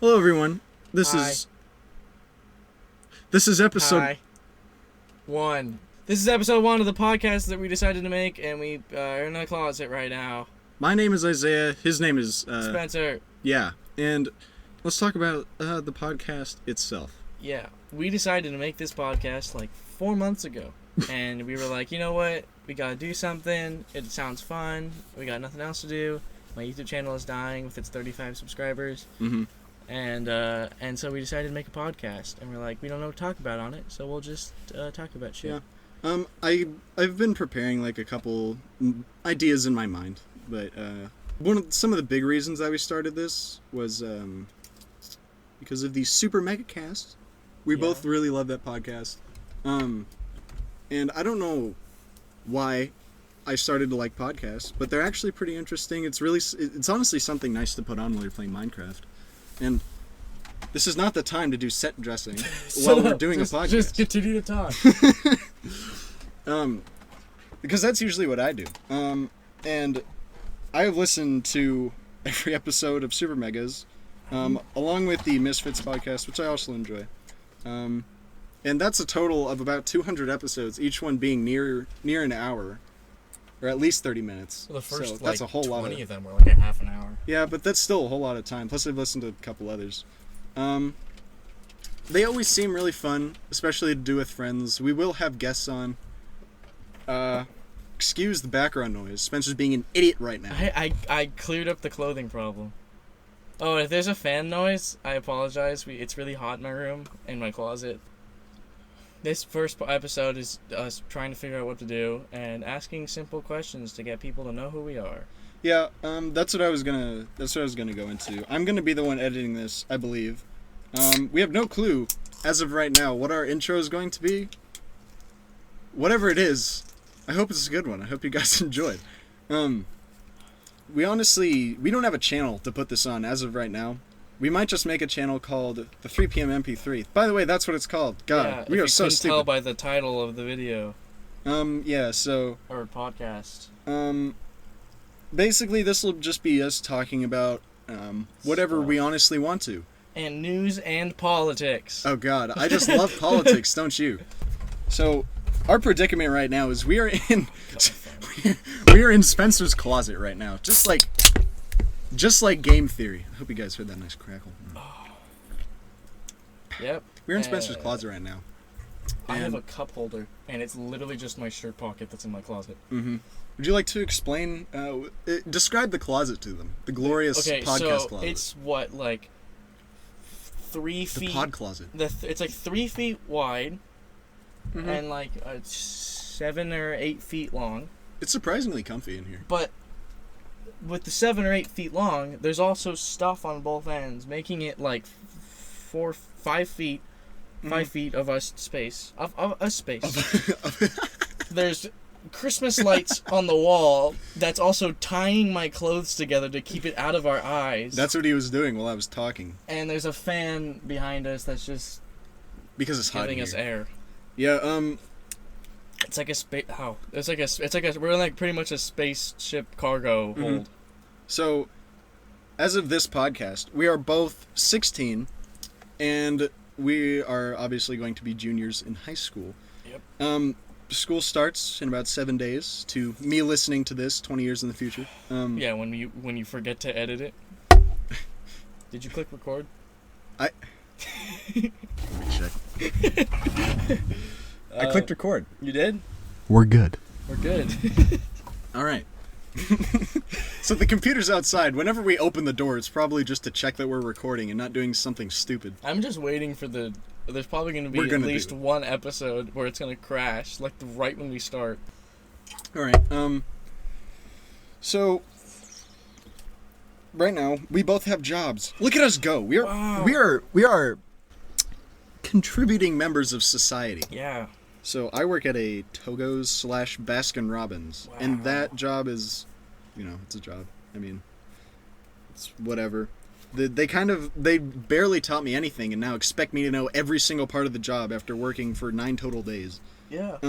Hello, everyone. This Hi. is episode. Hi. 1. This is episode 1 of the podcast that we decided to make, and we are in a closet right now. My name is Isaiah. His name is Spencer. Yeah, and let's talk about the podcast itself. Yeah, we decided to make this podcast like 4 months ago, and we were like, you know what? We gotta do something. It sounds fun. We got nothing else to do. My YouTube channel is dying with its 35 subscribers. Mm-hmm. And so we decided to make a podcast, and we're like, we don't know what to talk about on it, so we'll just talk about shit. Yeah. I've been preparing like a couple ideas in my mind, but some of the big reasons that we started this was because of the Super Mega Cast. We both really love that podcast, and I don't know why I started to like podcasts, but they're actually pretty interesting. It's honestly something nice to put on while you're playing Minecraft. And this is not the time to do set dressing while we're doing a podcast. Just continue to talk. Because that's usually what I do. And I have listened to every episode of Super Megas, along with the Misfits podcast, which I also enjoy. And that's a total of about 200 episodes, each one being near an hour. Or at least 30 minutes. Well, the first, so that's a whole 20 lot of them were like a half an hour. Yeah, but that's still a whole lot of time. Plus, I've listened to a couple others. They always seem really fun, especially to do with friends. We will have guests on. Excuse the background noise. Spencer's being an idiot right now. I cleared up the clothing problem. Oh, if there's a fan noise, I apologize. It's really hot in my room, in my closet. This first episode is us trying to figure out what to do and asking simple questions to get people to know who we are. Yeah, that's what I was gonna go into. I'm gonna be the one editing this, I believe. We have no clue as of right now what our intro is going to be. Whatever it is, I hope it's a good one. I hope you guys enjoy it. We don't have a channel to put this on as of right now. We might just make a channel called the 3PM.MP3. By the way, that's what it's called. God, yeah, we are so stupid. Tell stupid. by the title of the video. Yeah, so... Or podcast. Basically, this will just be us talking about, whatever Stuff. we honestly want to. And news and politics. Oh God, I just love politics, don't you? So, our predicament right now is we are in Spencer's closet right now. Just like game theory. I hope you guys heard that nice crackle. Yep. We're in Spencer's closet right now. I have a cup holder, and it's literally just my shirt pocket that's in my closet. Mm-hmm. Would you like to explain, describe the closet to them? The glorious podcast closet. It's what, like 3 feet... The pod closet. It's like 3 feet wide, and like 7 or 8 feet long. It's surprisingly comfy in here. But with the 7 or 8 feet long, there's also stuff on both ends, making it like 5 feet, 5 feet of us space. Of us space. There's Christmas lights on the wall that's also tying my clothes together to keep it out of our eyes. That's what he was doing while I was talking. And there's a fan behind us that's just because it's hot giving us air. Yeah, It's like a space. How? It's like a. We're like pretty much a spaceship cargo hold. So, as of this podcast, we are both 16, and we are obviously going to be juniors in high school. Yep. School starts in about 7 days. To me listening to this 20 years in the future. Yeah, when you forget to edit it. Did you click record? Let me check. I clicked record. You did? We're good. We're good. All right. So the computer's outside. Whenever we open the door, it's probably just to check that we're recording and not doing something stupid. I'm just waiting for there's probably going to be at least one episode where it's going to crash, like right when we start. All right. So right now we both have jobs. Look at us go. We are contributing members of society. Yeah. So I work at a Togo's / Baskin Robbins, and that job is, it's a job. I mean, it's whatever. They barely taught me anything, and now expect me to know every single part of the job after working for 9 total days. Yeah.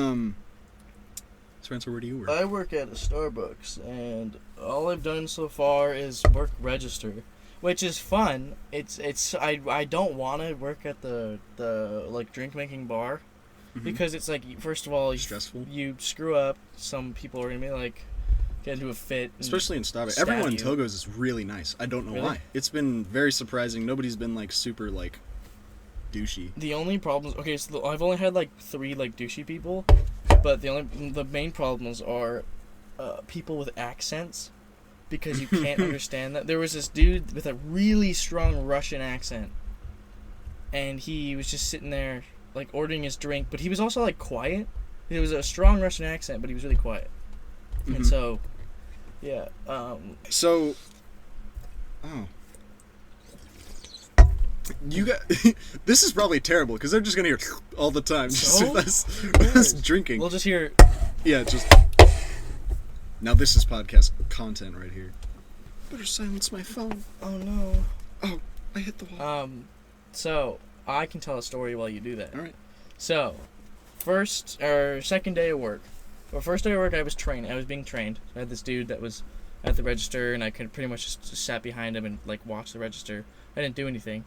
Spencer, where do you work? I work at a Starbucks, and all I've done so far is work register. which is fun. I don't want to work at the like drink making bar, because it's like, first of all, Stressful. You screw up, some people are gonna be like, get into a fit. Especially in Starbucks. stab Everyone in you. Togo's is really nice. I don't know Really? why. It's been very surprising. Nobody's been like super like douchey. The only problems, okay, so I've only had like 3 like douchey people, but the main problems are people with accents, because you can't understand that. There was this dude with a really strong Russian accent, and he was just sitting there like ordering his drink, but he was also like quiet. It was a strong Russian accent, but he was really quiet. And so, yeah. So, oh. You got this is probably terrible because they're just gonna hear all the time just So? with us drinking. We'll just hear. Yeah, just now this is podcast content right here. Better silence my phone. Oh no. Oh, I hit the wall. So I can tell a story while you do that. All right. So, second day of work. Well, first day of work, I was being trained. I had this dude that was at the register, and I could pretty much just sat behind him and like watched the register. I didn't do anything.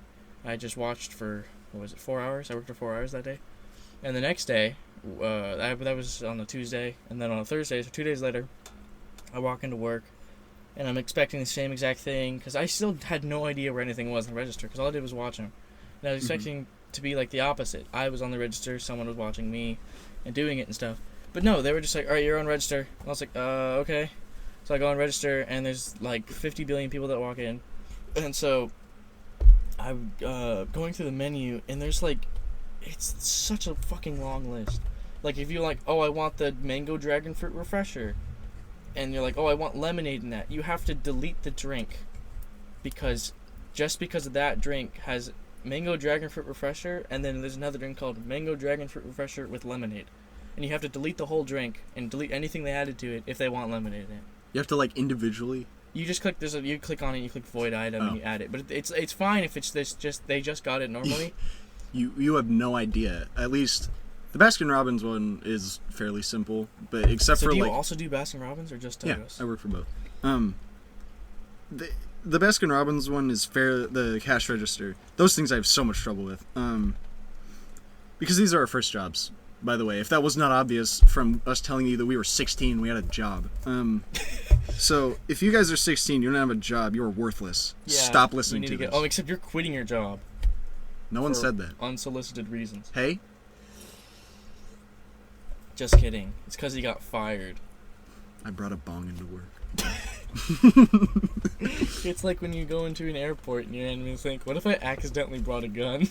I just watched for, 4 hours? I worked for 4 hours that day. And the next day, that was on a Tuesday, and then on a Thursday, so 2 days later, I walk into work, and I'm expecting the same exact thing, because I still had no idea where anything was in the register, because all I did was watch him. And I was expecting to be like the opposite. I was on the register, someone was watching me, and doing it and stuff. But no, they were just like, alright, you're on register. And I was like, okay. So I go on register, and there's like 50 billion people that walk in. And so I'm going through the menu, and there's like, it's such a fucking long list. Like, if you're like, oh, I want the mango dragon fruit refresher, and you're like, oh, I want lemonade in that, you have to delete the drink, because of that drink has mango dragon fruit refresher, and then there's another drink called mango dragon fruit refresher with lemonade, and you have to delete the whole drink and delete anything they added to it if they want lemonade in it. You have to like individually. You just click you click on it, you click void item, and you add it. But it's fine if it's they just got it normally. You have no idea. At least the Baskin Robbins one is fairly simple, but except So for do you like also do Baskin Robbins or just Togo's? yeah, I work for both. The Baskin Robbins one is fair. The cash register, those things I have so much trouble with. Because these are our first jobs. By the way, if that was not obvious from us telling you that we were 16, we had a job. So if you guys are 16, you don't have a job, you're worthless. Yeah, Stop listening you to need this. Oh, except you're quitting your job. No one for said that. Unsolicited reasons. Hey? Just kidding. It's because he got fired. I brought a bong into work. It's like when you go into an airport and your enemies think, what if I accidentally brought a gun?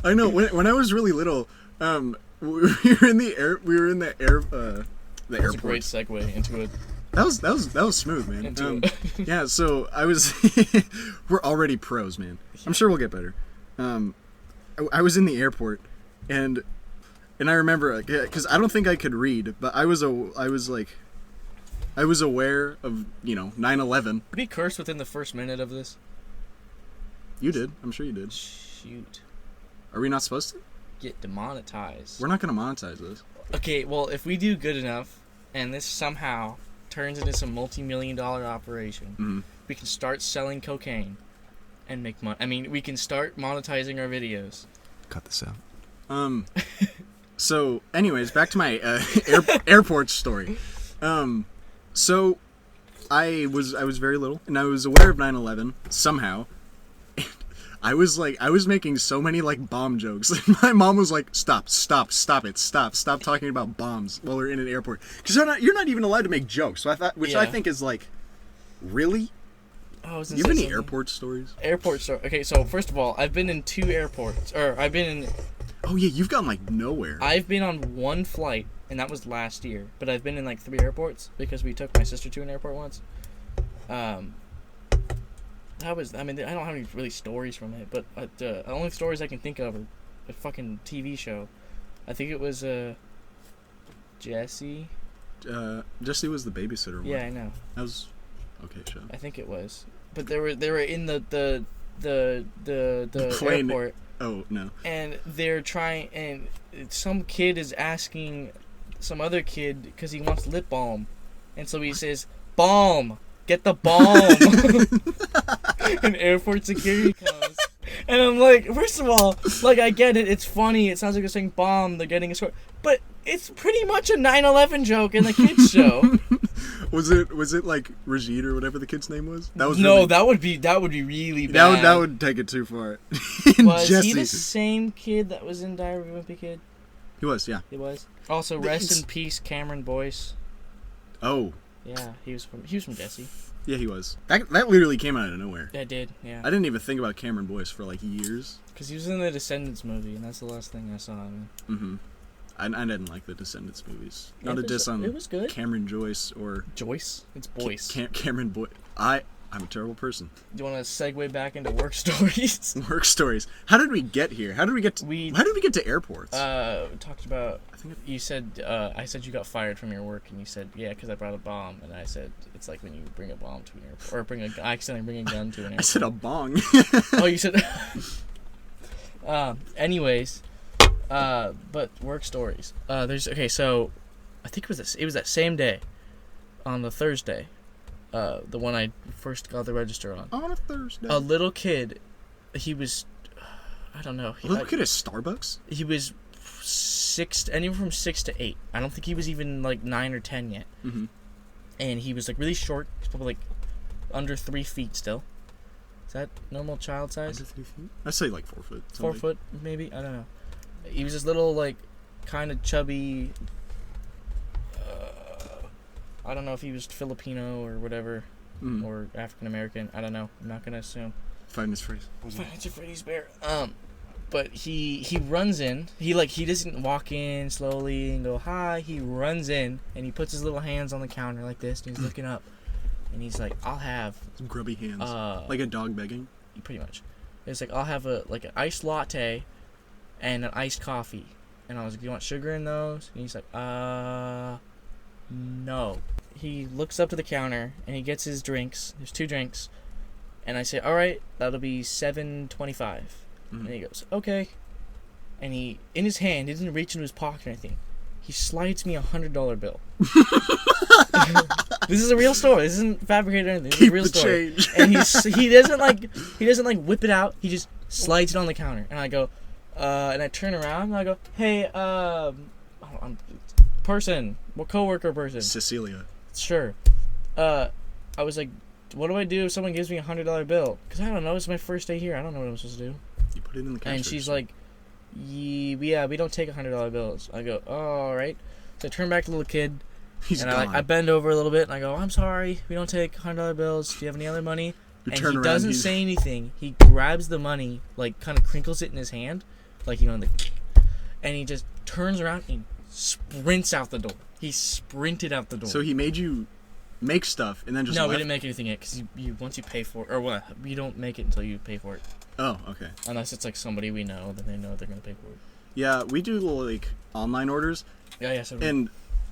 I know. When I was really little, we were in the airport. That's a great segue into it. That was smooth, man. Yeah, so I was. We're already pros, man. I'm sure we'll get better. I was in the airport, and I remember because I don't think I could read, but I was aware of 9/11. Did we curse within the first minute of this? You did. I'm sure you did. Shoot. Are we not supposed to? Get demonetized. We're not gonna monetize this. Okay, well, if we do good enough, and this somehow turns into some multi-million-dollar operation, we can start selling cocaine and make money. I mean, we can start monetizing our videos. Cut this out. So, anyways, back to my airport story. So, I was very little, and I was aware of 9/11 somehow. I was making so many like bomb jokes. My mom was like, "Stop talking about bombs while we're in an airport." Because you're not even allowed to make jokes. So I think is like, really? Oh, Do you have any airport stories? Airport story. Okay, so first of all, I've been in 2 airports, Oh yeah, you've gone like nowhere. I've been on 1 flight, and that was last year. But I've been in like 3 airports because we took my sister to an airport once. I don't have any really stories from it, but the only stories I can think of are a fucking TV show. I think it was Jessie. Jesse was the babysitter one. Yeah, I know. That was okay. Show. I think it was, but they were in the Plane. airport. Oh no. And they're trying, and some kid is asking some other kid because he wants lip balm, and so he says, "Balm, get the balm." and airport security comes. And I'm like, first of all, like, I get it. It's funny. It sounds like they're saying bomb. They're getting a score. But it's pretty much a 9/11 joke in the kids' show. Was it like Rajid or whatever the kid's name was? That was no, really, that would be really bad. that would take it too far. Was Jesse. he the same kid that was in Diary of a Wimpy Kid? He was, yeah. He was. Also, rest in peace, Cameron Boyce. Oh. Yeah, he was from Jesse. Yeah, he was. That literally came out of nowhere. That did, yeah. I didn't even think about Cameron Boyce for like years. Because he was in the Descendants movie, and that's the last thing I saw of him. Mm-hmm. I didn't like the Descendants movies. Yeah, Not a diss on it was good. Cameron Joyce or... Joyce? It's Boyce. Cameron Boyce. I'm a terrible person. Do you want to segue back into work stories? Work stories. How did we get here? How did we get to airports? We talked about... You said... I said you got fired from your work, and you said, yeah, because I brought a bomb. And I said, it's like when you bring a bomb to an airport. Or accidentally bring a gun to an airport. I said a bong. Oh, you said... anyways... but work stories. So I think it was that same day, on the Thursday, the one I first got the register on. On a Thursday. A little kid, he was, I don't know. A little kid at Starbucks? He was anywhere from 6 to 8. I don't think he was even like 9 or 10 yet. Mm-hmm. And he was like really short. He's probably like under 3 feet still. Is that normal child size? Under 3 feet? I'd say like 4 foot. 4 foot, maybe? I don't know. He was this little, like, kind of chubby, I don't know if he was Filipino or whatever, or African-American. I don't know. I'm not going to assume. Find his phrase. It's a Freddy's bear. But he runs in. He doesn't walk in slowly and go, hi. He runs in, and he puts his little hands on the counter like this, and he's looking up. And he's like, I'll have... Some grubby hands. Like a dog begging? Pretty much. It's like, I'll have an iced latte and an iced coffee. And I was like, do you want sugar in those? And he's like, no. He looks up to the counter, and he gets his drinks. There's 2 drinks. And I say, all right, that'll be $7.25. And he goes, okay. And in his hand, he didn't reach into his pocket or anything. He slides me $100 bill. This is a real story. This isn't fabricated or anything. This is a real story. Change. And he doesn't whip it out. He just slides it on the counter. And I go, and I turn around and I go, hey, coworker person. Cecilia. Sure. I was like, what do I do if someone gives me $100 bill? Because I don't know. It's my first day here. I don't know what I'm supposed to do. You put it in the cash And register. she's like, yeah, we don't take $100 bills. I go, oh, all right. So I turn back to the little kid. He's and gone. I bend over a little bit and I go, I'm sorry. We don't take $100 bills. Do you have any other money? You and turn he around, doesn't say anything. He grabs the money, like kind of crinkles it in his hand, like, you know, and he just turns around and sprints out the door. He sprinted out the door. So he made you make stuff and then just No, left? we didn't make anything yet because you once you pay for it, or what? You don't make it until you pay for it. Oh, okay. Unless it's like somebody we know, then they know they're gonna pay for it. Yeah, we do like online orders. Yeah. So and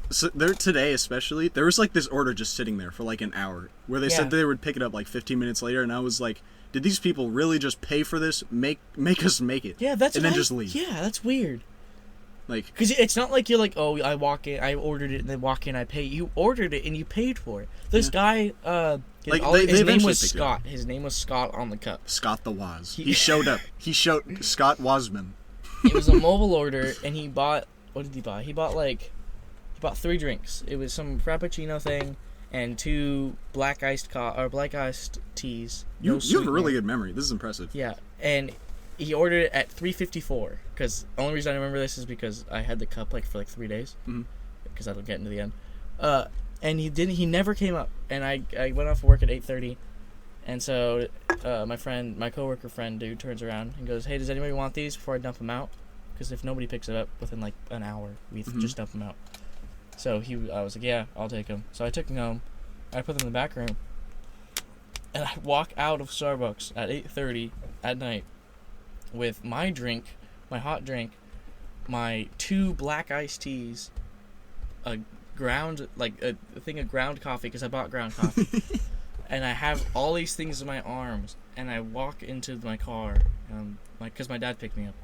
so there today especially, there was like this order just sitting there for like an hour where they said they would pick it up like 15 minutes later, and I was like, did these people really just pay for this? Make us make it. Yeah, that's and then just leave. Yeah, that's weird. Like, because it's not like you're like, oh, I walk in, I ordered it, and then walk in, I pay. You ordered it and you paid for it. This guy, his name was Scott. His name was Scott on the cup. Scott the Waz. He showed up. He showed Scott Wasman. It was a mobile order, and he bought. What did he buy? He bought 3 drinks. It was some frappuccino thing and 2 black iced teas. You have a really good memory. This is impressive. Yeah, and he ordered it at 3:54. Because the only reason I remember this is because I had the cup for 3 days. Because that'll get into the end. And he never came up. And I went off work at 8:30. And so my coworker friend dude turns around and goes, hey, does anybody want these before I dump them out? Because if nobody picks it up within an hour, we just dump them out. So I was like, yeah, I'll take them. So I took them home. I put them in the back room. And I walk out of Starbucks at 8:30 at night with my drink, my hot drink, my 2 black iced teas, a thing of ground coffee because I bought ground coffee, and I have all these things in my arms, and I walk into my car, because my dad picked me up,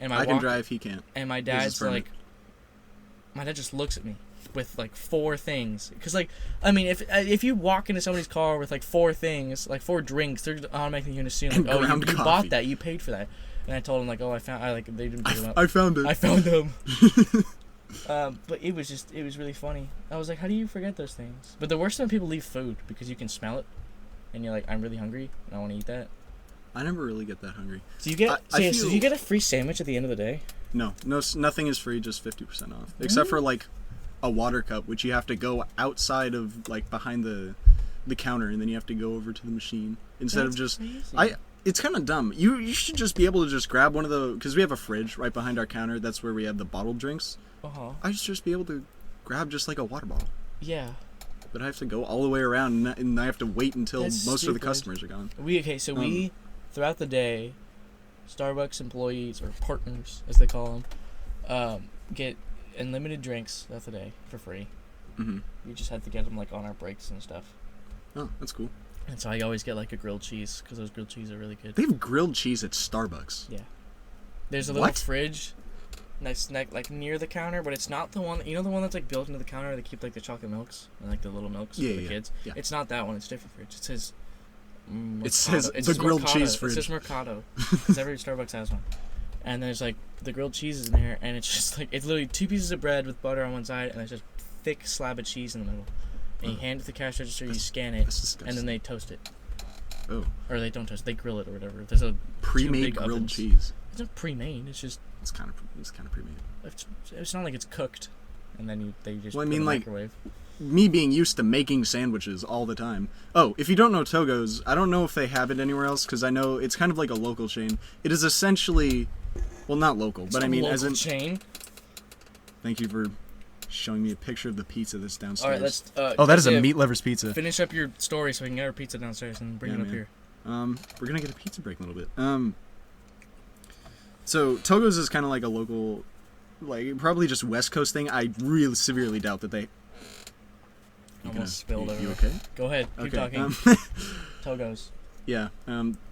and I can drive, he can't. And my dad's my dad just looks at me. with like 4 things. Because like, I mean, if you walk into somebody's car with like 4 things, like 4 drinks, they're automatically going to assume like, oh, you bought that, you paid for that. And I told them like, oh, they didn't pick them up. I found it. I found them. But it was really funny. I was like, how do you forget those things? But the worst time people leave food because you can smell it, and you're like, I'm really hungry and I want to eat that. I never really get that hungry. So you get so you get a free sandwich at the end of the day? No, nothing is free, just 50% off, except for like a water cup, which you have to go outside of like behind the counter, and then you have to go over to the machine instead of just crazy. It's kind of dumb. You should just be able to just grab one of the, because we have a fridge right behind our counter. That's where we have the bottled drinks. I should just be able to grab just like a water bottle. Yeah. But I have to go all the way around, and I have to wait until That's most stupid. of the customers are gone. We throughout the day, Starbucks employees, or partners as they call them, get unlimited drinks throughout the day for free. Mm-hmm. We just had to get them like on our breaks and stuff. Oh, that's cool. And so I always get like a grilled cheese because those grilled cheese are really good. They have grilled cheese at Starbucks. Yeah. There's a little fridge next like near the counter, but it's not the one, the one that's like built into the counter. They keep like the chocolate milks and like the little milks for the kids. Yeah. It's not that one. It's a different fridge. It says the grilled cheese fridge. It says Mercado because every Starbucks has one. And there's like the grilled cheese is in there, and it's just like, it's literally 2 pieces of bread with butter on one side, and there's just thick slab of cheese in the middle. And you hand it to the cash register, you scan it, and then they toast it. Oh. Or they don't toast it, they grill it or whatever. There's a pre-made grilled cheese. It's not pre-made, it's just... It's kind of pre-made. It's not like it's cooked, and then they just put it in the like, microwave. Me being used to making sandwiches all the time. Oh, if you don't know Togo's, I don't know if they have it anywhere else, because I know it's kind of like a local chain. It is essentially... Well, not local, but I mean as in... chain? Thank you for showing me a picture of the pizza that's downstairs. Alright, let's... that is a meat lovers pizza. Finish up your story so we can get our pizza downstairs and bring it up here. We're gonna get a pizza break in a little bit. So Togo's is kind of like a local, like probably just West Coast thing. I really severely doubt that they... Almost spilled over. You okay? Go ahead, keep talking. Togo's. Yeah,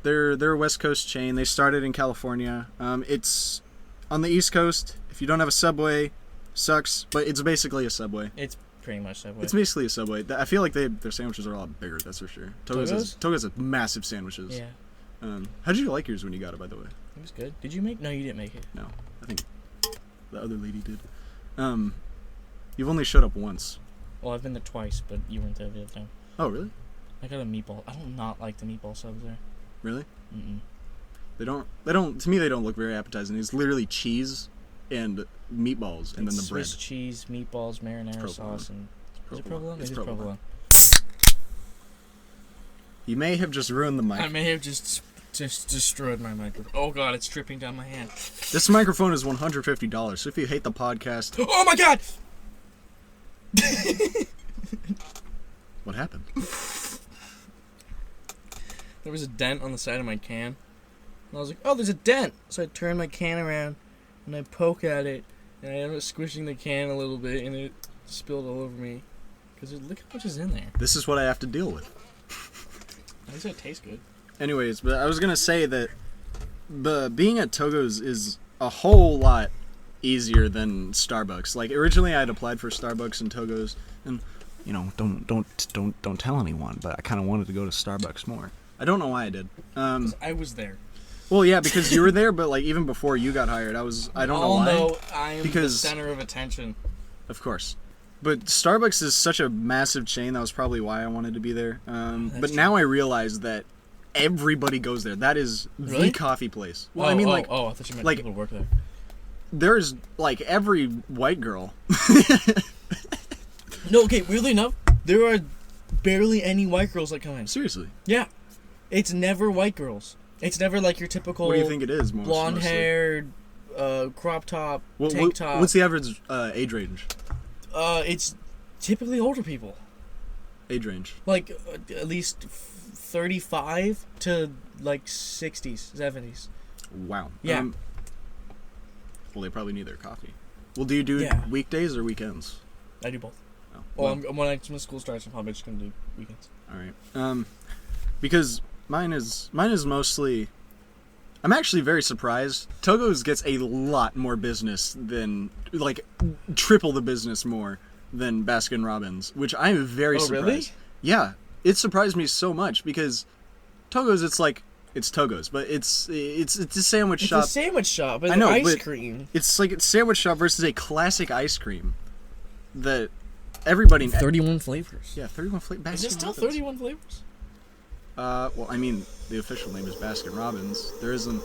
they're a West Coast chain. They started in California. It's on the East Coast. If you don't have a Subway, sucks, but it's basically a Subway. It's pretty much Subway. It's basically a Subway. I feel like their sandwiches are a lot bigger, that's for sure. Togo's has massive sandwiches. Yeah. How did you like yours when you got it, by the way? It was good. Did you make? No, you didn't make it. No, I think the other lady did. You've only showed up once. Well, I've been there twice, but you weren't there the other time. Oh, really? I got a meatball. I do not like the meatball subs there. Really? Mm-mm. They don't. To me, they don't look very appetizing. It's literally cheese and meatballs, and then the bread. Swiss cheese, meatballs, marinara sauce, and is it provolone? It's provolone. You may have just ruined the mic. I may have just destroyed my microphone. Oh god, it's dripping down my hand. This microphone is $150. So if you hate the podcast, oh my god! What happened? There was a dent on the side of my can. And I was like, oh, there's a dent! So I turned my can around, and I poke at it, and I ended up squishing the can a little bit, and it spilled all over me. Because look how much is in there. This is what I have to deal with. At least it tastes good. Anyways, but I was going to say that being at Togo's is a whole lot easier than Starbucks. Like, originally I had applied for Starbucks and Togo's, and, you know, don't tell anyone, but I kind of wanted to go to Starbucks more. I don't know why I did. I was there. Well, yeah, because you were there, but like even before you got hired, I don't know why. No, I am the center of attention. Of course. But Starbucks is such a massive chain, that was probably why I wanted to be there. But now I realize that everybody goes there. That is the coffee place. Well, I mean, like... I thought you meant people who work there. There's, like, every white girl. No, okay, weirdly enough, there are barely any white girls that come in. Seriously? Yeah. It's never white girls. It's never like your typical... What do you think it is, blonde-haired, crop top, tank top. What's the average age range? It's typically older people. Age range? Like, at least 35 to, like, 60s, 70s. Wow. Yeah. Well, they probably need their coffee. Well, do you do weekdays or weekends? I do both. Oh, well, when school starts, I'm probably just going to do weekends. All right. Because mine is mostly... I'm actually very surprised. Togo's gets a lot more business than, like, triple the business more than Baskin Robbins, which I'm very surprised. Really? Yeah, it surprised me so much because Togo's, it's Togo's, but it's a sandwich shop. It's a sandwich shop, but I know, ice but cream. It's like a sandwich shop versus a classic ice cream that everybody. 31 flavors. Yeah, 31 flavors. Is it still 31 flavors? Well, I mean, the official name is Baskin Robbins. There isn't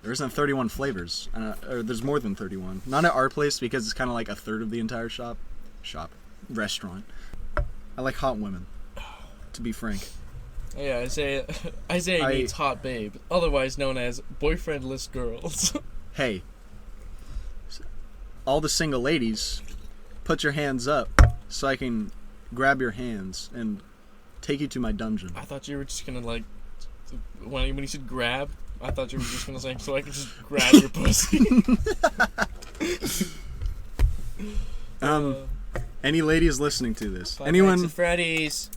31 flavors. Or there's more than 31. Not at our place because it's kind of like a third of the entire restaurant. I like hot women, to be frank. Yeah, Isaiah needs hot babe, otherwise known as boyfriendless girls. Hey, all the single ladies, put your hands up so I can grab your hands and take you to my dungeon. I thought you were just gonna like, when you said grab, I thought you were just gonna say so I can just grab your pussy. Any ladies listening to this? Five Anyone? Nights at Freddy's.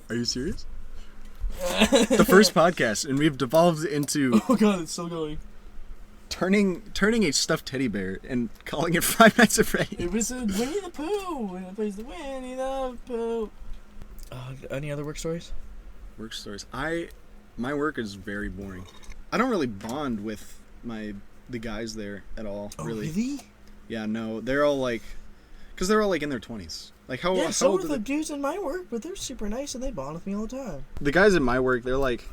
Are you serious? The first podcast, and we've devolved into Oh god, it's still going. turning a stuffed teddy bear and calling it Five Nights at Freddy's. It was a Winnie the Pooh, and it plays the Winnie the Pooh. Any other work stories? Work stories. My work is very boring. I don't really bond with the guys there at all. Oh, really? really? Yeah, no. They're all like, because they're all like in their 20s. Like how? Yeah, how so old are are the dudes in my work, but they're super nice and they bond with me all the time. the guys at my work? They're like,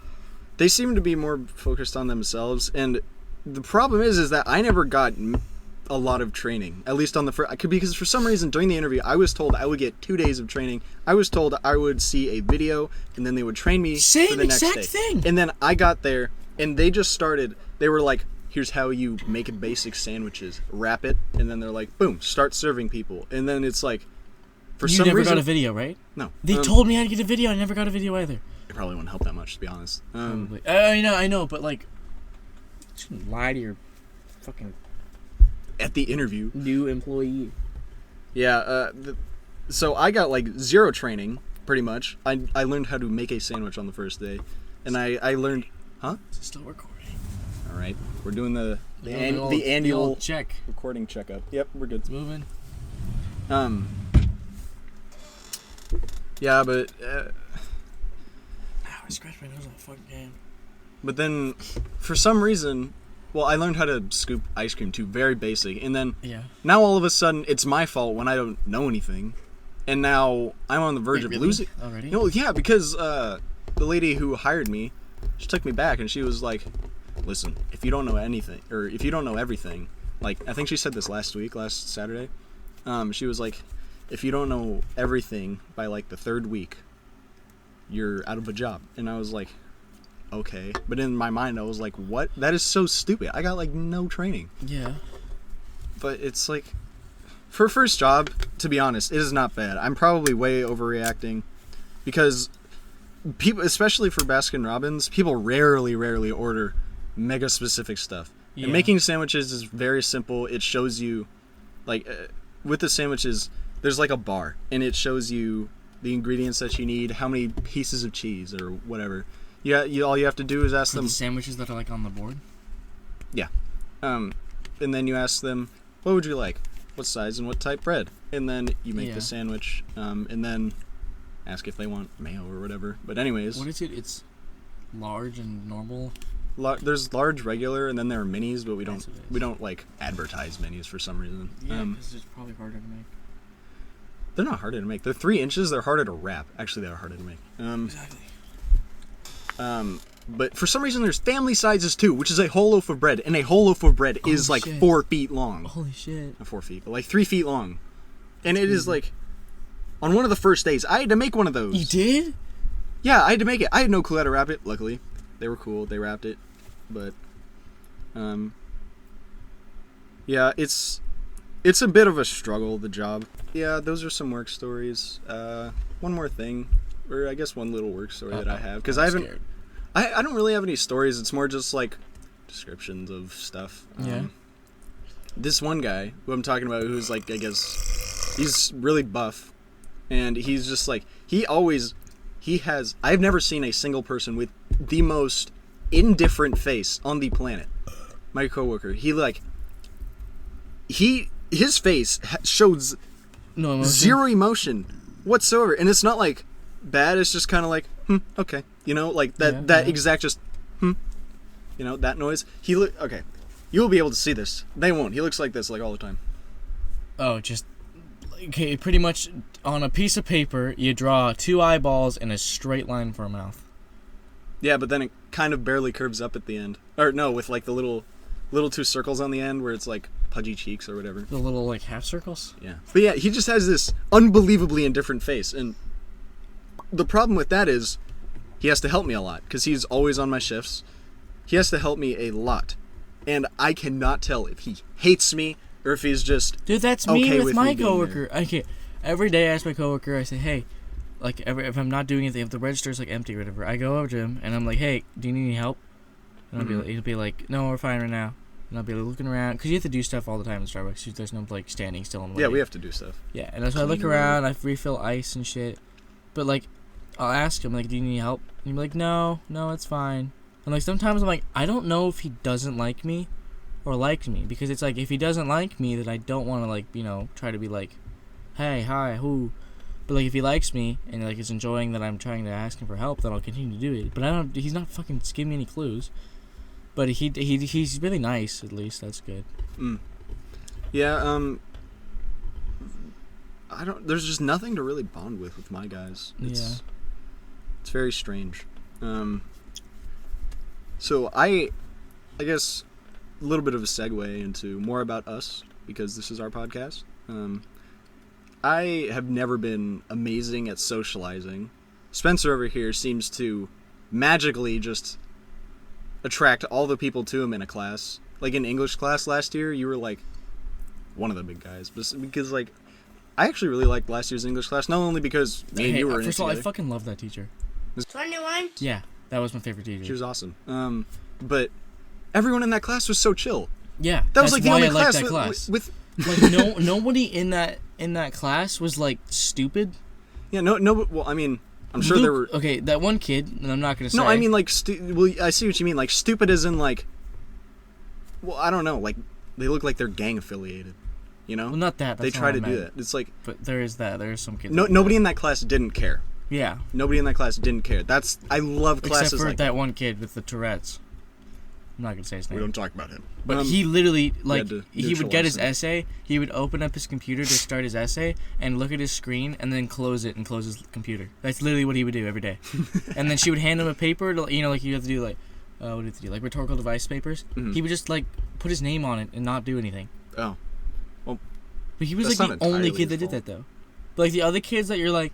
they seem to be more focused on themselves, and the problem is that I never got a lot of training, at least on the first, because for some reason during the interview I was told I would get 2 days of training. I was told I would see a video and then they would train me for the next day. Same exact thing. And then I got there and they just started, they were like, here's how you make basic sandwiches, wrap it, and then they're like, boom, start serving people. And then it's like, for some reason, You never got a video, right? No. They told me how to get a video. I never got a video either. It probably wouldn't help that much, to be honest. Probably. I know, but like, you shouldn't lie to your fucking At the interview. new employee. Yeah, so I got like zero training, pretty much. I learned how to make a sandwich on the first day, and I learned, huh? Is it still recording? All right, we're doing the The annual old check. recording checkup. Yep, we're good. It's moving. Yeah, but I scratched my nose on the fucking game. but then for some reason, well, I learned how to scoop ice cream too, very basic, and then Yeah. now all of a sudden it's my fault when I don't know anything, and now I'm on the verge of losing. Already? No, yeah, because the lady who hired me, she took me back and she was like, "Listen, if you don't know anything, or if you don't know everything, like I think she said this last Saturday, she was like, if you don't know everything by like the third week, you're out of a job." And I was like, okay, but in my mind I was like, what? That is so stupid. I got like no training. Yeah. But it's like, for a first job, to be honest, it is not bad. I'm probably way overreacting because people, especially for Baskin Robbins, people rarely order mega specific stuff. Yeah. And making sandwiches is very simple. It shows you, like, with the sandwiches, there's like a bar, and it shows you the ingredients that you need, how many pieces of cheese or whatever. Yeah, all you have to do is ask them. The sandwiches that are like on the board? Yeah. And then you ask them, what would you like? What size and what type bread? And then you make the sandwich, and then ask if they want mayo or whatever. But anyways. What is it? It's large and normal? There's large, regular, and then there are minis, but we don't like advertise minis for some reason. Yeah, because it's probably harder to make. They're not harder to make. They're 3 inches. They're harder to wrap. Actually, they're harder to make. Exactly. But for some reason, there's family sizes too, which is a whole loaf of bread, and a whole loaf of bread is like 4 feet long. Holy shit! Not 4 feet, but like 3 feet long, and it is like on one of the first days I had to make one of those. You did? Yeah, I had to make it. I had no clue how to wrap it. Luckily, they were cool. They wrapped it, but yeah, it's a bit of a struggle, the job. Yeah, those are some work stories. One more thing, or I guess one little work story that I have, because I don't really have any stories. It's more just like descriptions of stuff. Yeah. this one guy who I'm talking about, who's like, I guess, he's really buff, and he's just like, I've never seen a single person with the most indifferent face on the planet. My coworker, his face shows No emotion? zero emotion whatsoever, and it's not like bad. It's just kind of like, okay, like that exact just, that noise. Okay, you'll be able to see this. They won't. He looks like this like all the time. Oh, just okay. Pretty much on a piece of paper, you draw 2 eyeballs and a straight line for a mouth. Yeah, but then it kind of barely curves up at the end, or no, with like the little 2 circles on the end where it's like pudgy cheeks or whatever. The little like half circles. Yeah, but yeah, he just has this unbelievably indifferent face, and the problem with that is he has to help me a lot because he's always on my shifts. He has to help me a lot, and I cannot tell if he hates me or if he's just Dude, that's okay me with my being coworker. Okay, every day I ask my coworker, I say, hey, like if I'm not doing anything, if the register's like empty or whatever, I go over to him and I'm like, hey, do you need any help? And he'll be like, no, we're fine right now. And I'll be like, looking around because you have to do stuff all the time in Starbucks. There's no like standing still and waiting. Yeah, we have to do stuff. Yeah, and so I look around, I refill ice and shit. But like, I'll ask him like, do you need any help? And he'll be like, no, it's fine. And like sometimes I'm like, I don't know if he doesn't like me or likes me, because it's like if he doesn't like me, then I don't want to like try to be like, hey, hi, who. But like if he likes me and like is enjoying that I'm trying to ask him for help, then I'll continue to do it. But he's not fucking giving me any clues. But he's really nice, at least. That's good. Yeah, there's just nothing to really bond with my guys. It's very strange. So I guess a little bit of a segue into more about us, because this is our podcast. I have never been amazing at socializing. Spencer over here seems to magically just attract all the people to him in a class. Like in English class last year, you were like one of the big guys, because like I actually really liked last year's English class, not only because me and you were in it first of all, I together. fucking love that teacher. 21? Yeah, that was my favorite teacher. She was awesome. But everyone in that class was so chill. Yeah, that was like the only class, that class with like nobody in that class was like stupid. Yeah, no. Well, I mean, I'm sure there were. Okay, that one kid, and I'm not gonna say. No, I mean like, well, I see what you mean. Like stupid as in like. Well, I don't know. Like they look like they're gang affiliated. Well, not that. They try to do that. It's like. But there is that. There is some kids. Nobody in that class didn't care. Yeah. Nobody in that class didn't care. I love classes except for like that one kid with the Tourette's. I'm not gonna say his name. We don't talk about him. But he literally, like, he would get his essay, he would open up his computer to start his essay, and look at his screen, and then close it and close his computer. That's literally what he would do every day. And then she would hand him a paper, to, like you have to do, like, what do you have to do? Like, rhetorical device papers. Mm-hmm. He would just, like, put his name on it and not do anything. Oh. Well, but he was, like, the only kid that did that, though. But, like, the other kids that you're, like,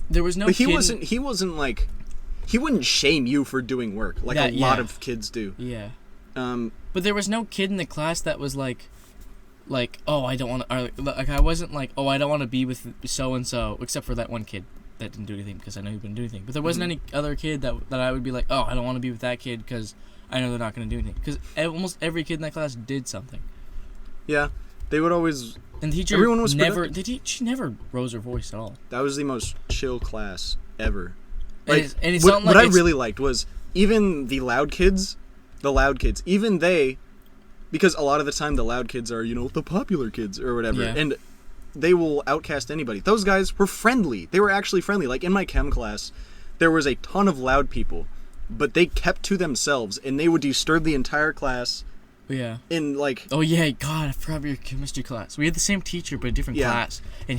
there was no But he wasn't, like, he wouldn't shame you for doing work, like a lot of kids do. Yeah. But there was no kid in the class that was like, oh, I don't want to, like, I wasn't like, oh, I don't want to be with so-and-so, except for that one kid that didn't do anything because I know he didn't do anything. But there wasn't any other kid that I would be like, oh, I don't want to be with that kid because I know they're not going to do anything. Because almost every kid in that class did something. Yeah, they would always. And the teacher everyone was never, she never rose her voice at all. That was the most chill class ever. Like, and it's what I really liked was even the loud kids, even they, because a lot of the time the loud kids are, the popular kids or whatever, and they will outcast anybody. Those guys were friendly. They were actually friendly. Like in my chem class, there was a ton of loud people, but they kept to themselves, and they would disturb the entire class. Yeah. In like. Oh yeah, God, I forgot about your chemistry class. We had the same teacher, but a different class. And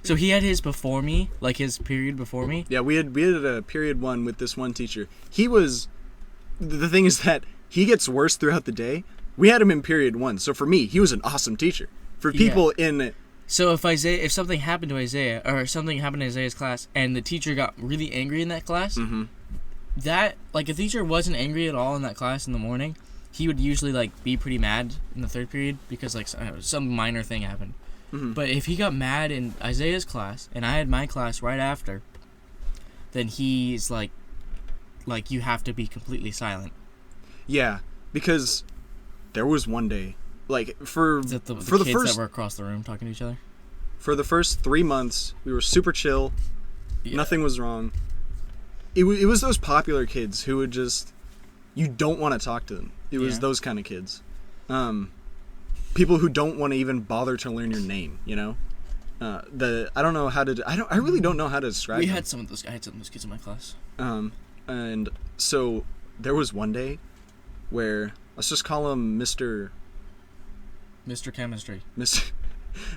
so he had his before me, like his period before me. Yeah, we had a period 1 with this one teacher. He was. The thing is that he gets worse throughout the day. We had him in period 1, so for me, he was an awesome teacher. For people in. So if something happened to Isaiah, or something happened to Isaiah's class, and the teacher got really angry in that class, that, like, if the teacher wasn't angry at all in that class in the morning, he would usually, like, be pretty mad in the third period because, like, some minor thing happened. Mm-hmm. But if he got mad in Isaiah's class, and I had my class right after, then he's, like, you have to be completely silent. Yeah, because there was one day like for Is that the for the kids first that were across the room talking to each other? for the first 3 months, we were super chill. Yeah. Nothing was wrong. It was those popular kids who would just, you don't want to talk to them. It was those kind of kids. People who don't want to even bother to learn your name, you know? I don't know how to, I really don't know how to describe I them. had some of those kids in my class. And so there was one day where, let's just call him Mr. Chemistry.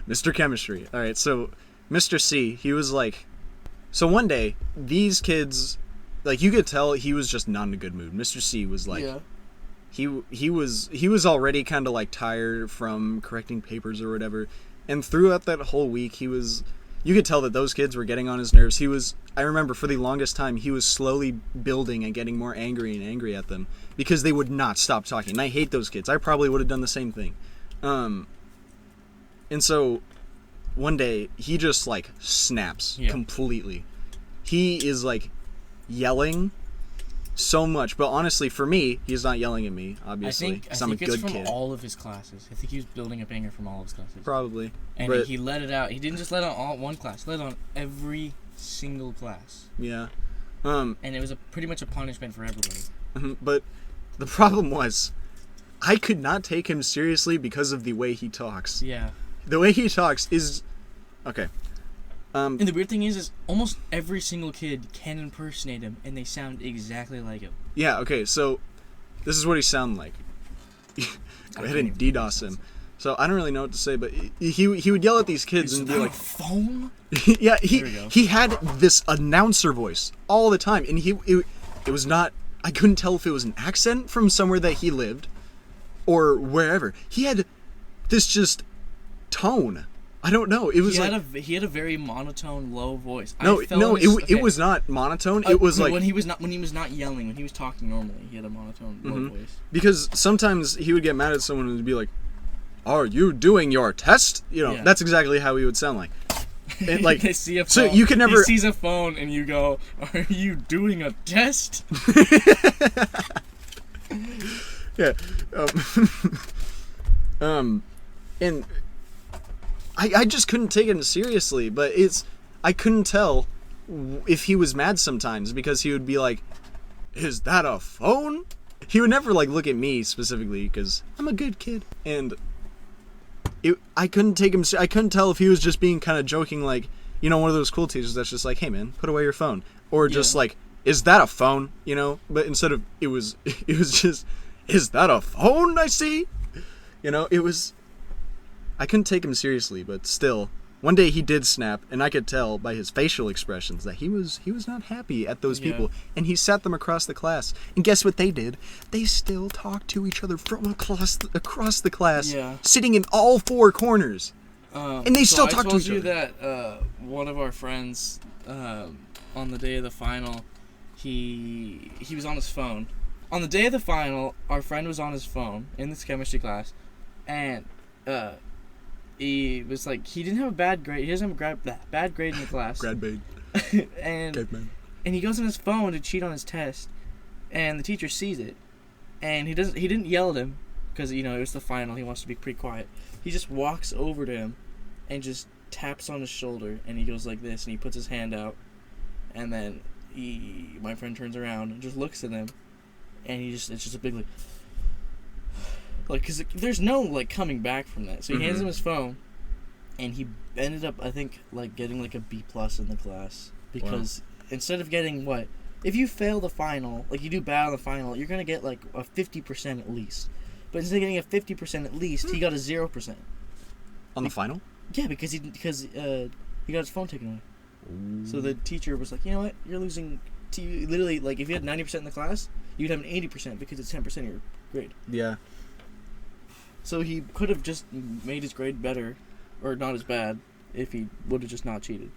Mr. Chemistry. All right, so Mr. C, he was like, so one day, these kids, like, you could tell he was just not in a good mood. Mr. C was like, he was already kind of like tired from correcting papers or whatever, and throughout that whole week, you could tell that those kids were getting on his nerves. I remember for the longest time, he was slowly building and getting more angry and angry at them because they would not stop talking. And I hate those kids. I probably would have done the same thing. And so one day he just like snaps completely. He is like yelling so much, but honestly for me, he's not yelling at me, obviously, because I'm a good it's from kid. all of his classes. I think he was building up anger from all of his classes. Probably. And but, he let it out. He didn't just let it on one class. He let it on every single class. Yeah. And it was pretty much a punishment for everybody. But the problem was, I could not take him seriously because of the way he talks. Yeah. The way he talks is... Okay. And the weird thing is almost every single kid can impersonate him, and they sound exactly like him. Yeah, okay, so this is what he sounded like. Go ahead and DDoS him. So I don't really know what to say, but he would yell at these kids and be like... phone? Yeah, he had this announcer voice all the time, and it was not... I couldn't tell if it was an accent from somewhere that he lived, or wherever. He had this just tone. I don't know. It was he had a very monotone, low voice. It was not monotone. It was like when he was not yelling, when he was talking normally, he had a monotone, low voice. Because sometimes he would get mad at someone and be like, "Are you doing your test?" You know, that's exactly how he would sound like. And like, they see a phone, so you can never. He sees a phone and you go, "Are you doing a test?" Yeah. And I just couldn't take him seriously, but I couldn't tell if he was mad sometimes because he would be like, "Is that a phone?" He would never like look at me specifically because I'm a good kid, and I couldn't take him. I couldn't tell if he was just being kind of joking, like, you know, one of those cool teachers that's just like, "Hey man, put away your phone," or just like, "Is that a phone?" You know, but instead of it was just, "Is that a phone I see?" You know, I couldn't take him seriously, but still, one day he did snap, and I could tell by his facial expressions that he was not happy at those people, and he sat them across the class. And guess what they did? They still talked to each other from across the class, sitting in all four corners, and they still talked to each other. I told you that one of our friends, on the day of the final, he was on his phone. On the day of the final, our friend was on his phone in this chemistry class, and he was like, he didn't have a bad grade. He doesn't have a bad grade in the class. Grad bait. and he goes on his phone to cheat on his test, and the teacher sees it, and he didn't yell at him because, you know, it was the final. He wants to be pretty quiet. He just walks over to him and just taps on his shoulder, and he goes like this, and he puts his hand out, and then my friend turns around and just looks at him, and it's just a big like, because there's no, like, coming back from that. So he hands him his phone, and he ended up, I think, like, getting, like, a B+ in the class. Because instead of getting, if you fail the final, like, you do bad on the final, you're going to get, like, a 50% at least. But instead of getting a 50% at least, he got a 0%. On the final? Yeah, because he got his phone taken away. Ooh. So the teacher was like, you know what, you're losing... Literally, like, if you had 90% in the class, you'd have an 80% because it's 10% of your grade. Yeah. So he could have just made his grade better, or not as bad, if he would have just not cheated.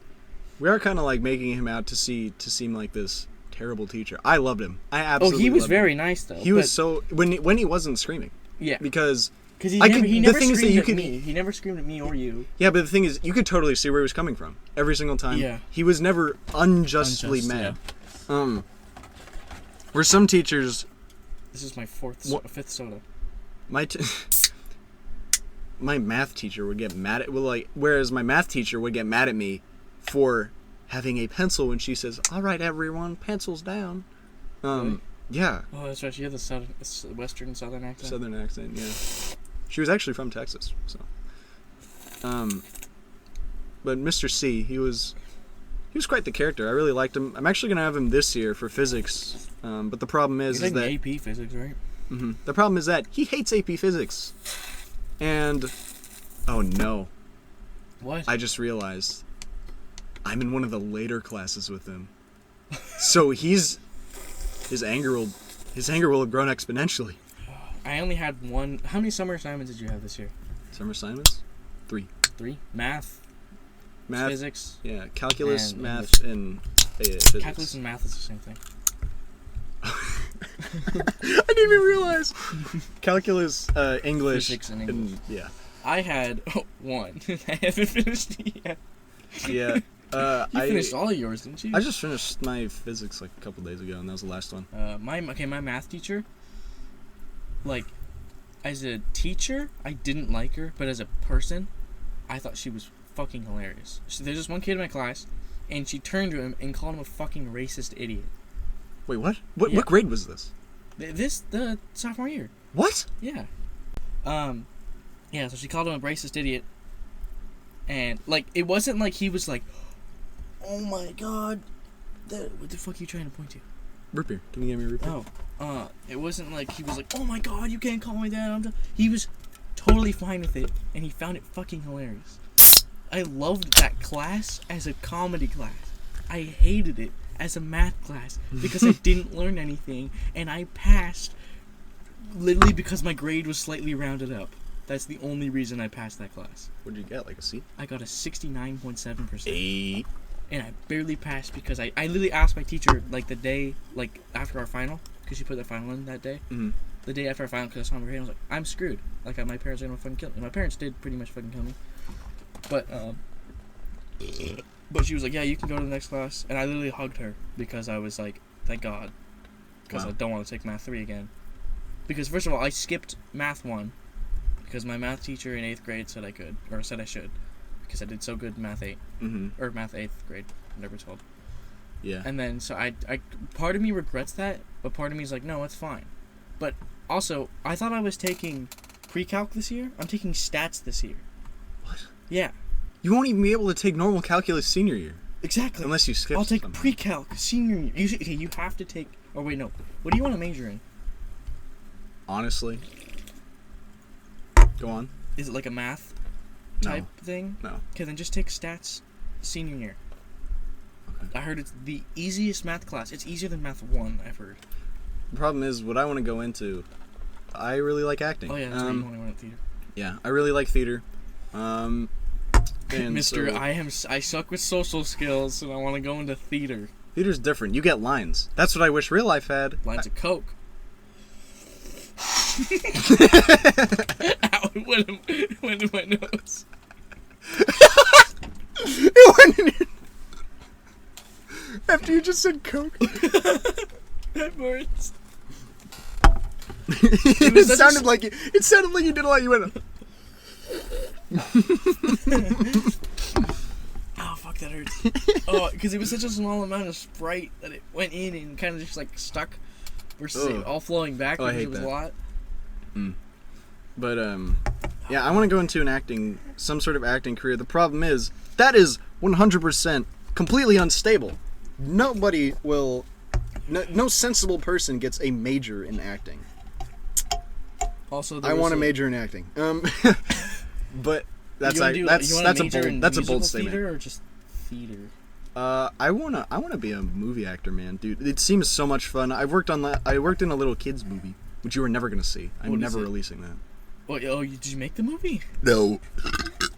We are kind of like making him out to seem like this terrible teacher. I loved him. I absolutely. He was loved very him. Nice though. He was so when he wasn't screaming. Yeah. Because he never screamed at me. He never screamed at me or you. Yeah, but the thing is, you could totally see where he was coming from every single time. Yeah. He was never unjustly mad. Yeah. Where some teachers. This is my fifth soda. my math teacher would get mad at whereas my math teacher would get mad at me for having a pencil when she says, "All right, everyone, pencils down." Really? Yeah. Oh, that's right. She had the southern accent. Southern accent, yeah. She was actually from Texas, so. But Mr. C, he was quite the character. I really liked him. I'm actually gonna have him this year for physics. But the problem is He's that AP physics, right? Mm-hmm. The problem is that he hates AP physics. And oh no. What? I just realized I'm in one of the later classes with him. So his anger will have grown exponentially. I only had one. How many summer assignments did you have this year? Summer assignments? 3. 3? Math, physics. Yeah, calculus, and math, and physics. Calculus and math is the same thing. I didn't even realize. Calculus, English, Physics and English. yeah. I had one. I haven't finished it yet. Yeah. You finished all of yours, didn't you? I just finished my physics like a couple days ago, and that was the last one. My math teacher, like, as a teacher, I didn't like her, but as a person, I thought she was fucking hilarious. So there's this one kid in my class, and she turned to him and called him a fucking racist idiot. Wait, what? What? Yeah. What grade was this? The sophomore year. What? Yeah. Yeah, so she called him a racist idiot. And, like, it wasn't like he was like, "Oh my god, what the fuck are you trying to point to?" Root beer. Can you give me a root beer? Oh, it wasn't like he was like, "Oh my god, you can't call me that." He was totally fine with it, and he found it fucking hilarious. I loved that class as a comedy class. I hated it as a math class because I didn't learn anything, and I passed literally because my grade was slightly rounded up. That's the only reason I passed that class. What did you get? Like a C? I got a 69.7%. 8. And I barely passed because I literally asked my teacher, like, the day, like, after our final, because she put the final in that day. Mm-hmm. The day after our final, because I saw my grade, I was like, I'm screwed. Like, my parents are going to fucking kill me. And my parents did pretty much fucking kill me. But she was like, yeah, you can go to the next class. And I literally hugged her because I was like, thank God. Because I don't want to take Math 3 again. Because, first of all, I skipped Math 1 because my math teacher in 8th grade said I could, or said I should. Because I did so good in Math 8. Mm-hmm. Or Math 8th grade, whatever it's called. Yeah. And then, so I part of me regrets that, but part of me is like, no, it's fine. But also, I thought I was taking pre-calc this year. I'm taking stats this year. What? Yeah. You won't even be able to take normal calculus senior year. Exactly. Unless you skip I'll take somehow. pre-calc senior year. You have to take, or wait, no. What do you want to major in? Honestly. Go on. Is it like a math type thing? No. Okay, then just take stats senior year. Okay. I heard it's the easiest math class. It's easier than Math 1, I've heard. The problem is, what I want to go into, I really like acting. Oh yeah, that's why you only went to theater. Yeah, I really like theater. And Mister, so, I suck with social skills, and I want to go into theater. theater's different. You get lines. That's what I wish real life had. Lines of coke. Ow, it went in my nose. It went in your... After you just said coke. That hurts. It sounded like you did a lot. You went. Oh fuck, that hurts. Oh, because it was such a small amount of Sprite that it went in and kind of just like stuck, versus it all flowing back because it was a lot. But yeah, I want to go into some sort of acting career. The problem is that is 100% completely unstable. Nobody will. No sensible person gets a major in acting. Also, I want a major in acting. But that's a bold statement. Theater or just theater? I wanna be a movie actor, man, dude. It seems so much fun. I worked in a little kids movie, which you were never gonna see. I'm never releasing that. Did you make the movie? No.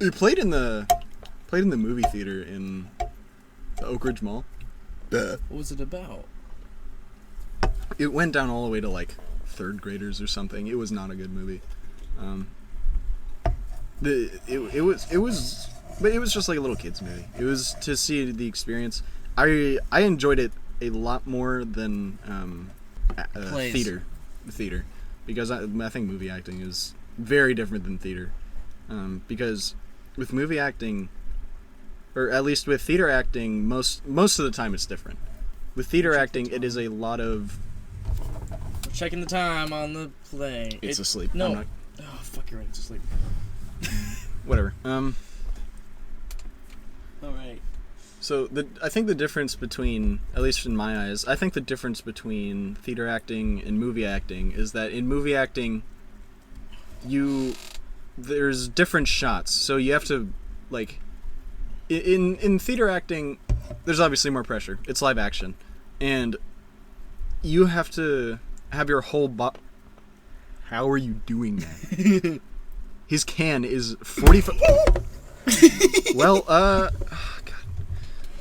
It played in the movie theater in the Oak Ridge Mall. What was it about? It went down all the way to like 3rd graders or something. It was not a good movie. It was just like a little kids movie. It was to see the experience. I enjoyed it a lot more than theater, because I think movie acting is very different than theater. because with movie acting, or at least with theater acting, most of the time it's different. With theater acting, it is a lot of... We're checking the time on the play. It's asleep. No. I'm not... Oh, fuck, you're right. It's asleep. Whatever. All right. So I think the difference between, at least in my eyes, I think the difference between theater acting and movie acting is that in movie acting, there's different shots. So you have to, like, in theater acting, there's obviously more pressure. It's live action, and you have to have your whole How are you doing that? His can is 45. Well, God.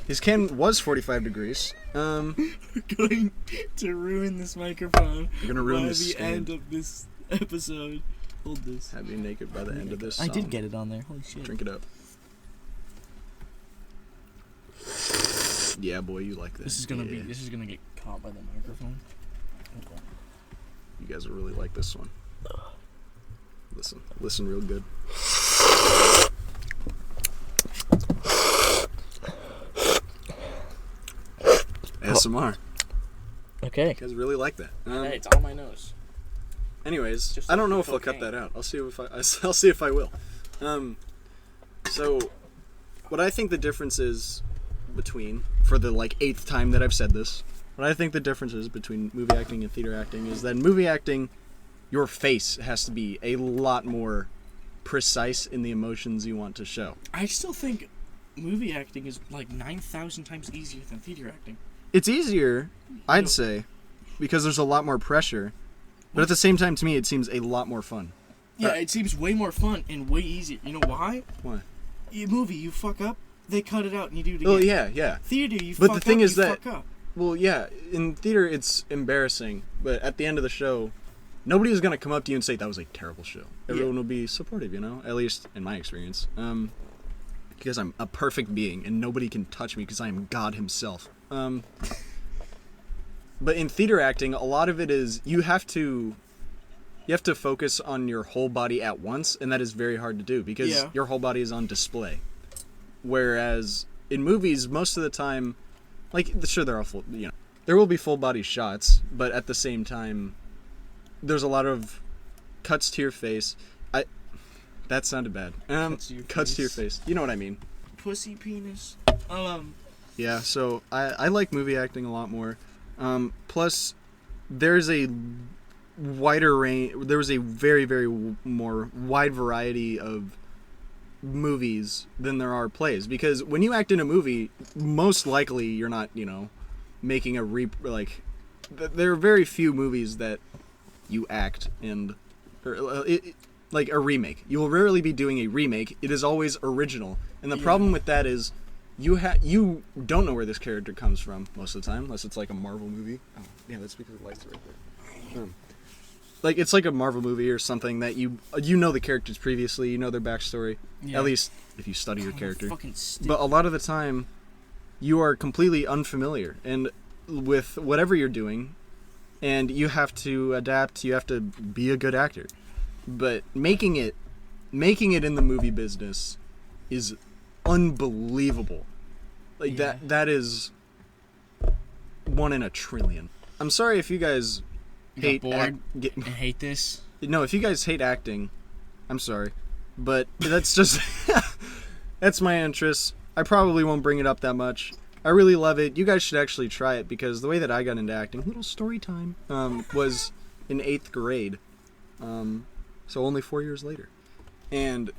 His can was 45 degrees. We're going to ruin this microphone. You're gonna ruin by this the stand. end of this episode. Hold this. Have you naked by the end of this I song. did get it on there. Holy shit. Drink it up. Yeah, boy, you like that. This is gonna get caught by the microphone. Okay. You guys will really like this one. Listen real good. ASMR. Okay. You guys really like that. Hey, it's on my nose. Anyways, Just I don't like know if I'll cocaine. cut that out. I'll see if I will. So, what I think the difference is between, for the like 8th time that I've said this, what I think the difference is between movie acting and theater acting is that in movie acting, your face has to be a lot more precise in the emotions you want to show. I still think movie acting is like 9,000 times easier than theater acting. It's easier, I'd say, because there's a lot more pressure. But at the same time, to me, it seems a lot more fun. Yeah, it seems way more fun and way easier. You know why? Why? Movie, you fuck up, they cut it out and you do it again. Oh, yeah. Theater, you But fuck the thing up, is you that- fuck up. Well, yeah, in theater, it's embarrassing. But at the end of the show, nobody is going to come up to you and say, that was a terrible show. Everyone will be supportive, you know? At least in my experience. Because I'm a perfect being and nobody can touch me because I am God himself. But in theater acting, a lot of it is you have to focus on your whole body at once, and that is very hard to do because your whole body is on display. Whereas in movies, most of the time, like, sure, there are there will be full body shots, but at the same time, there's a lot of cuts to your face. That sounded bad. Cuts to your face. You know what I mean. Pussy penis. Yeah, so I like movie acting a lot more. Plus, there's a wider range. There was a very, very more wide variety of movies than there are plays. Because when you act in a movie, most likely you're not, making a there are very few movies that you act in, like a remake. You will rarely be doing a remake. It is always original. And the problem with that is, you don't know where this character comes from most of the time, unless it's like a Marvel movie. Oh, yeah, that's because the lights are right there. Like, it's like a Marvel movie or something that you know the characters previously, you know their backstory. Yeah. At least if you study your character. But a lot of the time, you are completely unfamiliar and with whatever you're doing, and you have to adapt. You have to be a good actor. But making it in the movie business is unbelievable. Like, that is 1 in a trillion. I'm sorry if you guys hate and hate this. No, if you guys hate acting, I'm sorry, but that's just that's my interest. I probably won't bring it up that much. I really love it. You guys should actually try it because the way that I got into acting, little story time, was in 8th grade. So only 4 years later, and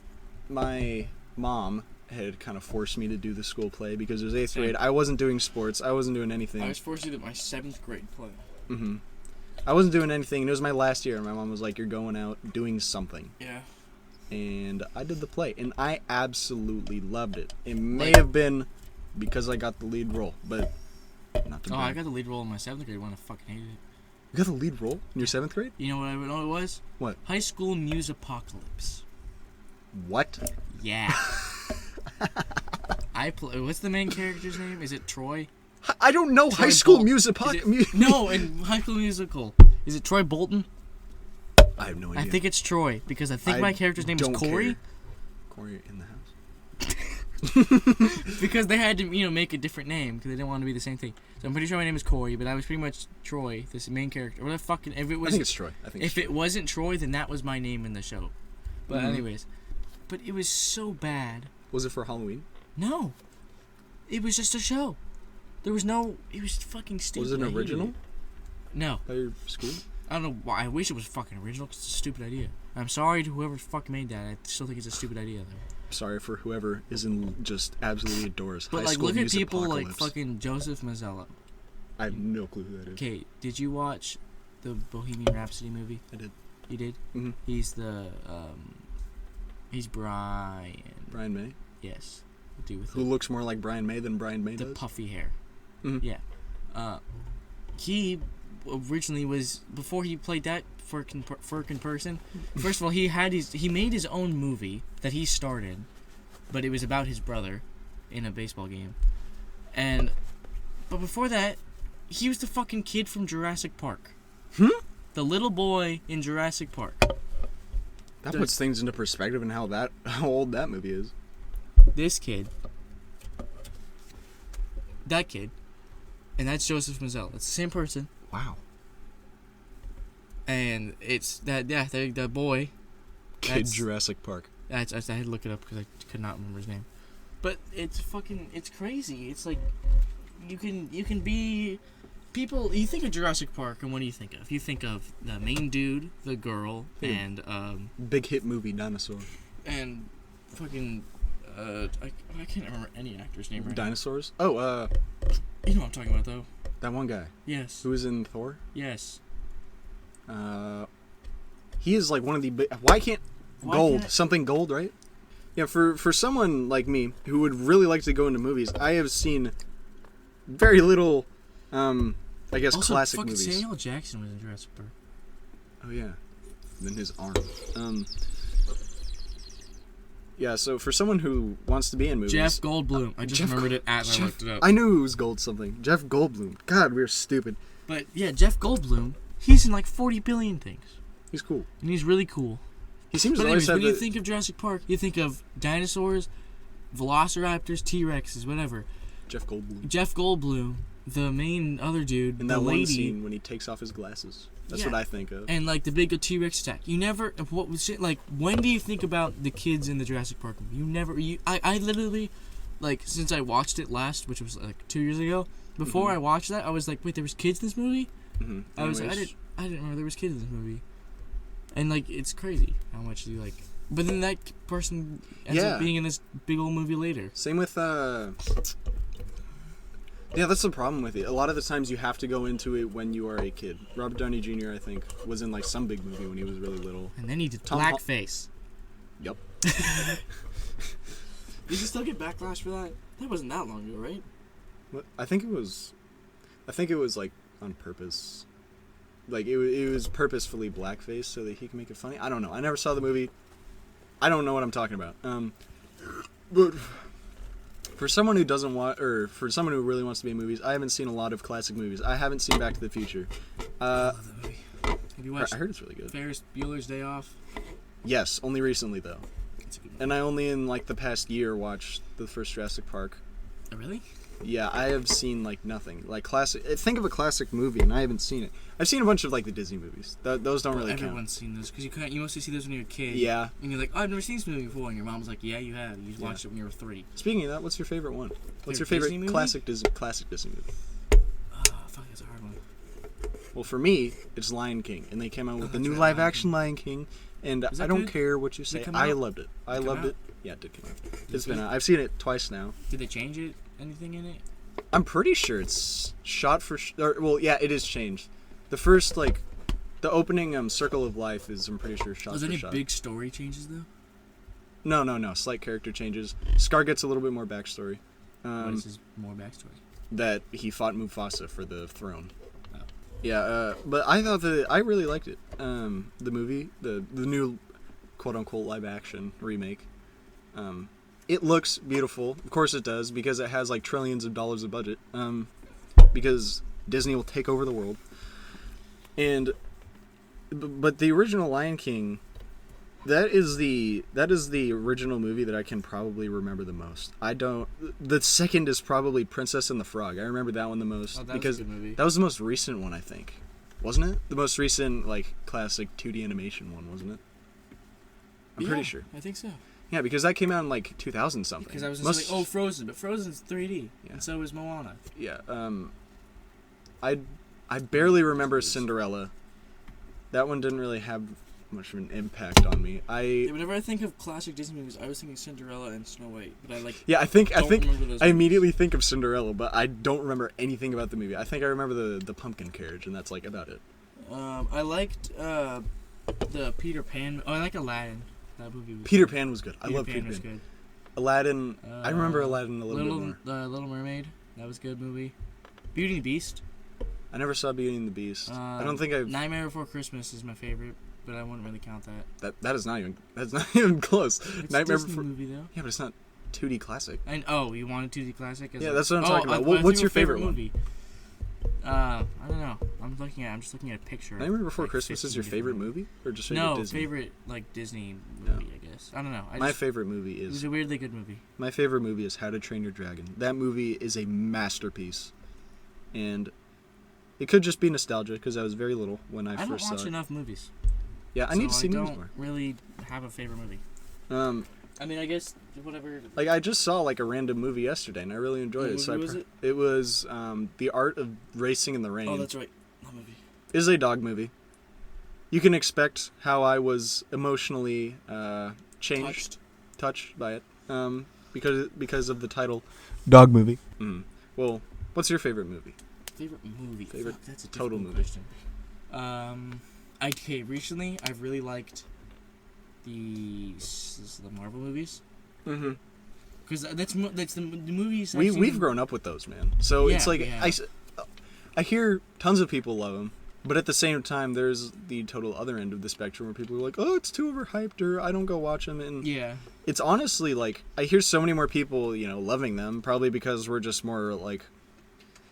my mom had kind of forced me to do the school play because it was 8th grade. I wasn't doing sports. I wasn't doing anything. I was forced to do my 7th grade play. Mm-hmm. I wasn't doing anything, and it was my last year, and my mom was like, you're going out doing something. Yeah. And I did the play, and I absolutely loved it. It may have been because I got the lead role, but not to I got the lead role in my 7th grade when I fucking hated it. You got the lead role in your 7th grade? You know what it was? What? High School Musapocalypse. What? Yeah. What's the main character's name? Is it Troy? I don't know. High School Musical. No, in High School Musical. Is it Troy Bolton? I have no idea. I think it's Troy because I think my character's name is Corey. Corey in the house? Because they had to, make a different name because they didn't want to be the same thing. So I'm pretty sure my name is Corey, but I was pretty much Troy, this main character. What the fucking if it was? I think it's Troy. If it wasn't Troy, then that was my name in the show. But anyways, but it was so bad. Was it for Halloween? No, it was just a show. There was no. It was fucking stupid. Was it an original? No. By your school? I don't know why. I wish it was fucking original because it's a stupid idea. I'm sorry to whoever fucking made that. I still think it's a stupid idea though. Sorry for whoever just absolutely adores but high school look at music people apocalypse. like fucking Joseph Mazzello. I have no clue who that is. Okay, did you watch the Bohemian Rhapsody movie? I did. You did? Mm-hmm. He's he's Brian. Brian May? Yes. The dude with Who looks more like Brian May than Brian May the does? puffy hair. Mm-hmm. Yeah. He originally was, before he played that Firkin person, first of all, he made his own movie that he started, but it was about his brother in a baseball game. But before that, he was the fucking kid from Jurassic Park. The little boy in Jurassic Park. That puts things into perspective and how old that movie is. This kid. That kid. And that's Joseph Mazzello. It's the same person. Wow. And it's the boy. Kid Jurassic Park. I had to look it up because I could not remember his name. But it's crazy. It's like, you can be... People, you think of Jurassic Park, and what do you think of? You think of the main dude, the girl, and... Big hit movie, Dinosaur. And fucking... I can't remember any actor's name right Dinosaurs? now. Oh, you know what I'm talking about, though. That one guy. Yes. Who was in Thor? Yes. He is like one of the big... Something gold, right? Yeah, for someone like me, who would really like to go into movies, I have seen very little, I guess, also, classic fucking movies. Samuel Jackson was in Jurassic Park. Oh, yeah. And then his arm. Yeah, so for someone who wants to be in movies... Jeff Goldblum. I just remembered it as I looked it up. I knew it was gold something. Jeff Goldblum. God, we're stupid. But, yeah, Jeff Goldblum, he's in like 40 billion things. He's cool. And he's really cool. He seems but to anyways, always when you think of Jurassic Park, you think of dinosaurs, velociraptors, T-Rexes, whatever. Jeff Goldblum, the main other dude, in the that lady, one scene when he takes off his glasses. That's what I think of. And like the big T-Rex attack. You never, what was it like? When do you think about the kids in the Jurassic Park movie? I literally, like, since I watched it last, which was like 2 years ago. Before I watched that, I was like, wait, there was kids in this movie? Mm-hmm. I was like, I didn't remember there was kids in this movie. And like, it's crazy how much you like. But then that person ends up being in this big old movie later. Same with yeah, that's the problem with it. A lot of the times you have to go into it when you are a kid. Robert Downey Jr., I think, was in like some big movie when he was really little. And then he did blackface. Yep. Did he still get backlash for that? That wasn't that long ago, right? What? I think it was like on purpose. Like it was purposefully blackface so that he can make it funny. I don't know. I never saw the movie. I don't know what I'm talking about. But for someone who doesn't want, or for someone who really wants to be in movies, I haven't seen a lot of classic movies. I haven't seen Back to the Future. I love the movie. Have you watched? I heard it's really good. Ferris Bueller's Day Off. Yes, only recently though. It's a good movie. And I only in like the past year watched the first Jurassic Park. Oh, really? Yeah, I have seen like nothing. Like classic. Think of a classic movie, and I haven't seen it. I've seen a bunch of like the Disney movies. Those don't really count. Everyone's seen those because you mostly see those when you're a kid. Yeah. And you're like, oh, I've never seen this movie before, and your mom's like, yeah, you have. You watched it when you were 3. Speaking of that, what's your favorite one? What's your Disney favorite movie? classic Disney movie? Oh, fuck, that's a hard one. Well, for me, it's Lion King, and they came out with the new live-action Lion King, and I don't care what you say. I loved it. I loved it. Yeah, it did come out. It's been out. I've seen it twice now. Did they change it? Anything in it? I'm pretty sure it's shot for... well, yeah, it is changed. The first, like... The opening Circle of Life is, I'm pretty sure, shot for shot. Was there any big story changes, though? No. Slight character changes. Scar gets a little bit more backstory. What is his more backstory? That he fought Mufasa for the throne. Oh. Yeah, but I thought I really liked it. The movie, the new quote-unquote live-action remake. It looks beautiful. Of course it does, because it has like trillions of dollars of budget. Because Disney will take over the world. But the original Lion King That is the original movie that I can probably remember the most. I don't. The second is probably Princess and the Frog. I remember that one the most Because was a good movie. that was the most recent one, I think. Wasn't it? The most recent like classic 2D animation one, wasn't it? I'm pretty sure. I think so. Yeah, because that came out in like 2000 something. Because I was just like, oh, Frozen, but Frozen's 3D, Yeah. and so is Moana. Yeah. I barely remember Cinderella. That one didn't really have much of an impact on me. Whenever I think of classic Disney movies, I was thinking Cinderella and Snow White, but I think remember those I immediately think of Cinderella, but I don't remember anything about the movie. I think I remember the pumpkin carriage, and that's like about it. I liked the Peter Pan. Oh, I like Aladdin. That movie was Peter good. Pan was good. I love Peter Pan. Was good. Aladdin. I remember Aladdin a little bit more. Little Mermaid. That was a good movie. Beauty and the Beast. I never saw Beauty and the Beast. I don't think I've. Nightmare Before Christmas is my favorite, but I wouldn't really count that. That's not even close. It's Nightmare a Disney Before. movie though. Yeah, but it's not 2D classic. And you want a 2D classic? Yeah, that's what I'm talking about. What's your favorite movie? I don't know. I'm just looking at a picture. Nightmare Before Christmas is your favorite movie, or just favorite Disney? Favorite like Disney movie, I guess. I don't know. My favorite movie It was is. a weirdly good movie. My favorite movie is How to Train Your Dragon. That movie is a masterpiece, and it could just be nostalgia because I was very little when I first saw it. I don't watch enough movies. Yeah, I need to see movies more. I don't really have a favorite movie. I mean, I guess whatever. Like I just saw like a random movie yesterday, and I really enjoyed it. What movie was it? It was The Art of Racing in the Rain. Oh, that's right. That movie. It is a dog movie. You can expect how I was emotionally touched by it, because of the title, dog movie. Well, what's your favorite movie? Favorite movie. Favorite Fuck, that's a total difficult movie. question. Recently I've really liked the Marvel movies. Mm-hmm. Because that's the movies. We've grown up with those, man. So Yeah, it's like yeah. I hear tons of people love them, but at the same time, there's the total other end of the spectrum where people are like, "Oh, it's too overhyped," or "I don't go watch them." And Yeah. it's honestly like I hear so many more people, loving them, probably because we're just more like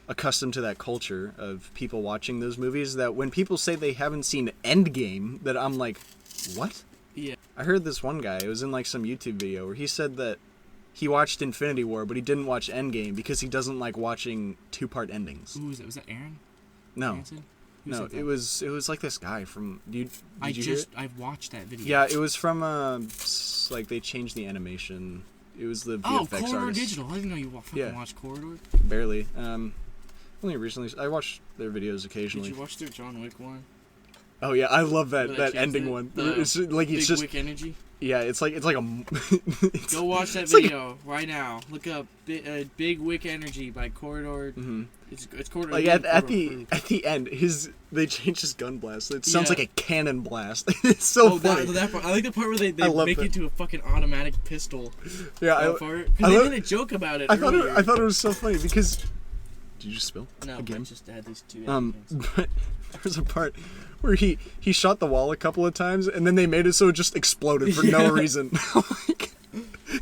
accustomed to that culture of people watching those movies. That when people say they haven't seen Endgame, that I'm like, what? Yeah. I heard this one guy. It was in like some YouTube video where he said that he watched Infinity War, but he didn't watch Endgame because he doesn't like watching two-part endings. Who was that? Was that Aaron? No. Hansen? Who No, said that? it was like this guy from. Did you hear it? I've watched that video. Yeah, it was from like they changed the animation. It was the VFX Corridor artist. Digital. I didn't know you fucking watched Corridor. Barely. Only recently. I watch their videos occasionally. Did you watch their John Wick one? Oh yeah, I love that Where they ending changed one. the It's like Big it's just Wick Energy. yeah. It's like a. It's, Go watch that it's like video right now. Look up Big Wick Energy by Corridor. Mhm. It's Corridor. Like at the end, they changed his gun blast. It sounds like a cannon blast. It's so funny. That part. I like the part where they love make that. it to a fucking automatic pistol. Yeah, That part. Because they made a joke about it. I thought earlier. it was so funny because. Did you just spill? No, again? I just had these two. But there was a part where he shot the wall a couple of times, and then they made it so it just exploded for no reason. Like,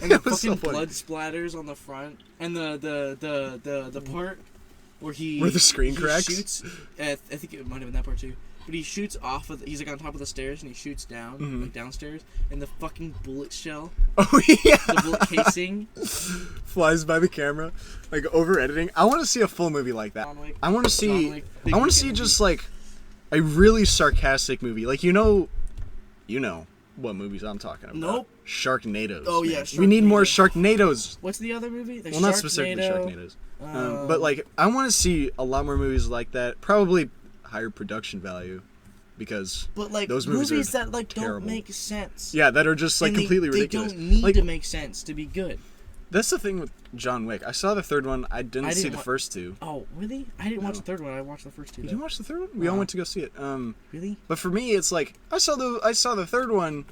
and the it was so fucking funny. blood splatters on the front, and the part where the screen cracks? Shoots. I think it might have been that part too. But he shoots off of. He's like on top of the stairs, and he shoots down, like downstairs, and the fucking bullet shell, Oh yeah, the bullet casing. flies by the camera, like over editing. I want to see a full movie like that. John Wick. I want to see. John Wick, Big I want Wick to see Energy. just like a really sarcastic movie. Like you know what movies I'm talking about. Nope. Sharknadoes. Oh, man. yeah, We need more Sharknado. Sharknadoes. What's the other movie? Well, not specifically Sharknado. Sharknadoes. But like, I want to see a lot more movies like that. Probably higher production value, because But like those movies are that like terrible. don't make sense. Yeah, that are just like And completely they ridiculous. don't need like, to make sense to be good. That's the thing with John Wick. I saw the third one. I didn't see the first two. Oh, really? I didn't watch the third one. I watched the first two. Did though. you watch the third one? We all went to go see it. Really? But for me, it's like I saw the third one,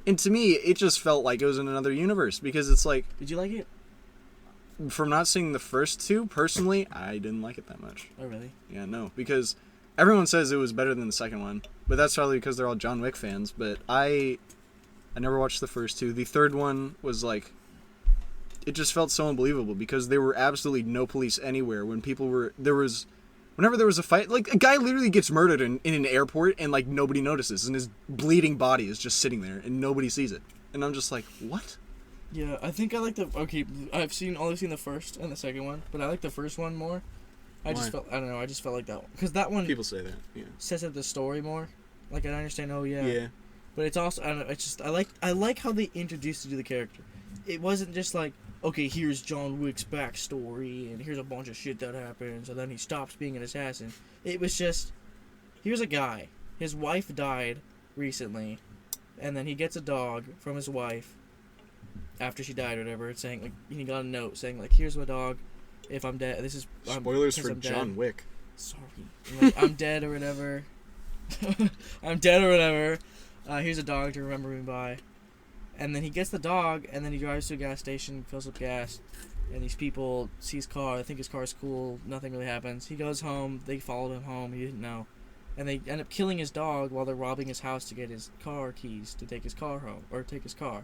and to me, it just felt like it was in another universe because it's like Did you like it? from not seeing the first two personally, I didn't like it that much. Oh, really? Yeah, no, because everyone says it was better than the second one, but that's probably because they're all John Wick fans. But I never watched the first two. The third one was like, it just felt so unbelievable because there were absolutely no police anywhere when Whenever there was a fight, like, a guy literally gets murdered in an airport and, like, nobody notices, and his bleeding body is just sitting there and nobody sees it. And I'm just like, what? Yeah, I think I like the... Okay, I've only seen the first and the second one, but I like the first one more. I just felt like that one. Because that one... People say that, yeah. Sets up the story more. Like, I understand, Yeah. But it's also... I don't know, it's just... I like how they introduced you to the character. It wasn't just like, okay, here's John Wick's backstory, and here's a bunch of shit that happens, and then he stops being an assassin. It was just... Here's a guy. His wife died recently, and then he gets a dog from his wife after she died or whatever, saying, like, he got a note saying, like, here's my dog, if I'm dead, this is... Spoilers for John Wick. Sorry. Like, I'm dead or whatever. I'm dead or whatever. Here's a dog to remember me by. And then he gets the dog, and then he drives to a gas station, fills up gas, and these people see his car, they think his car's cool, nothing really happens. He goes home, they followed him home, he didn't know. And they end up killing his dog while they're robbing his house to get his car keys to take his car home, or take his car.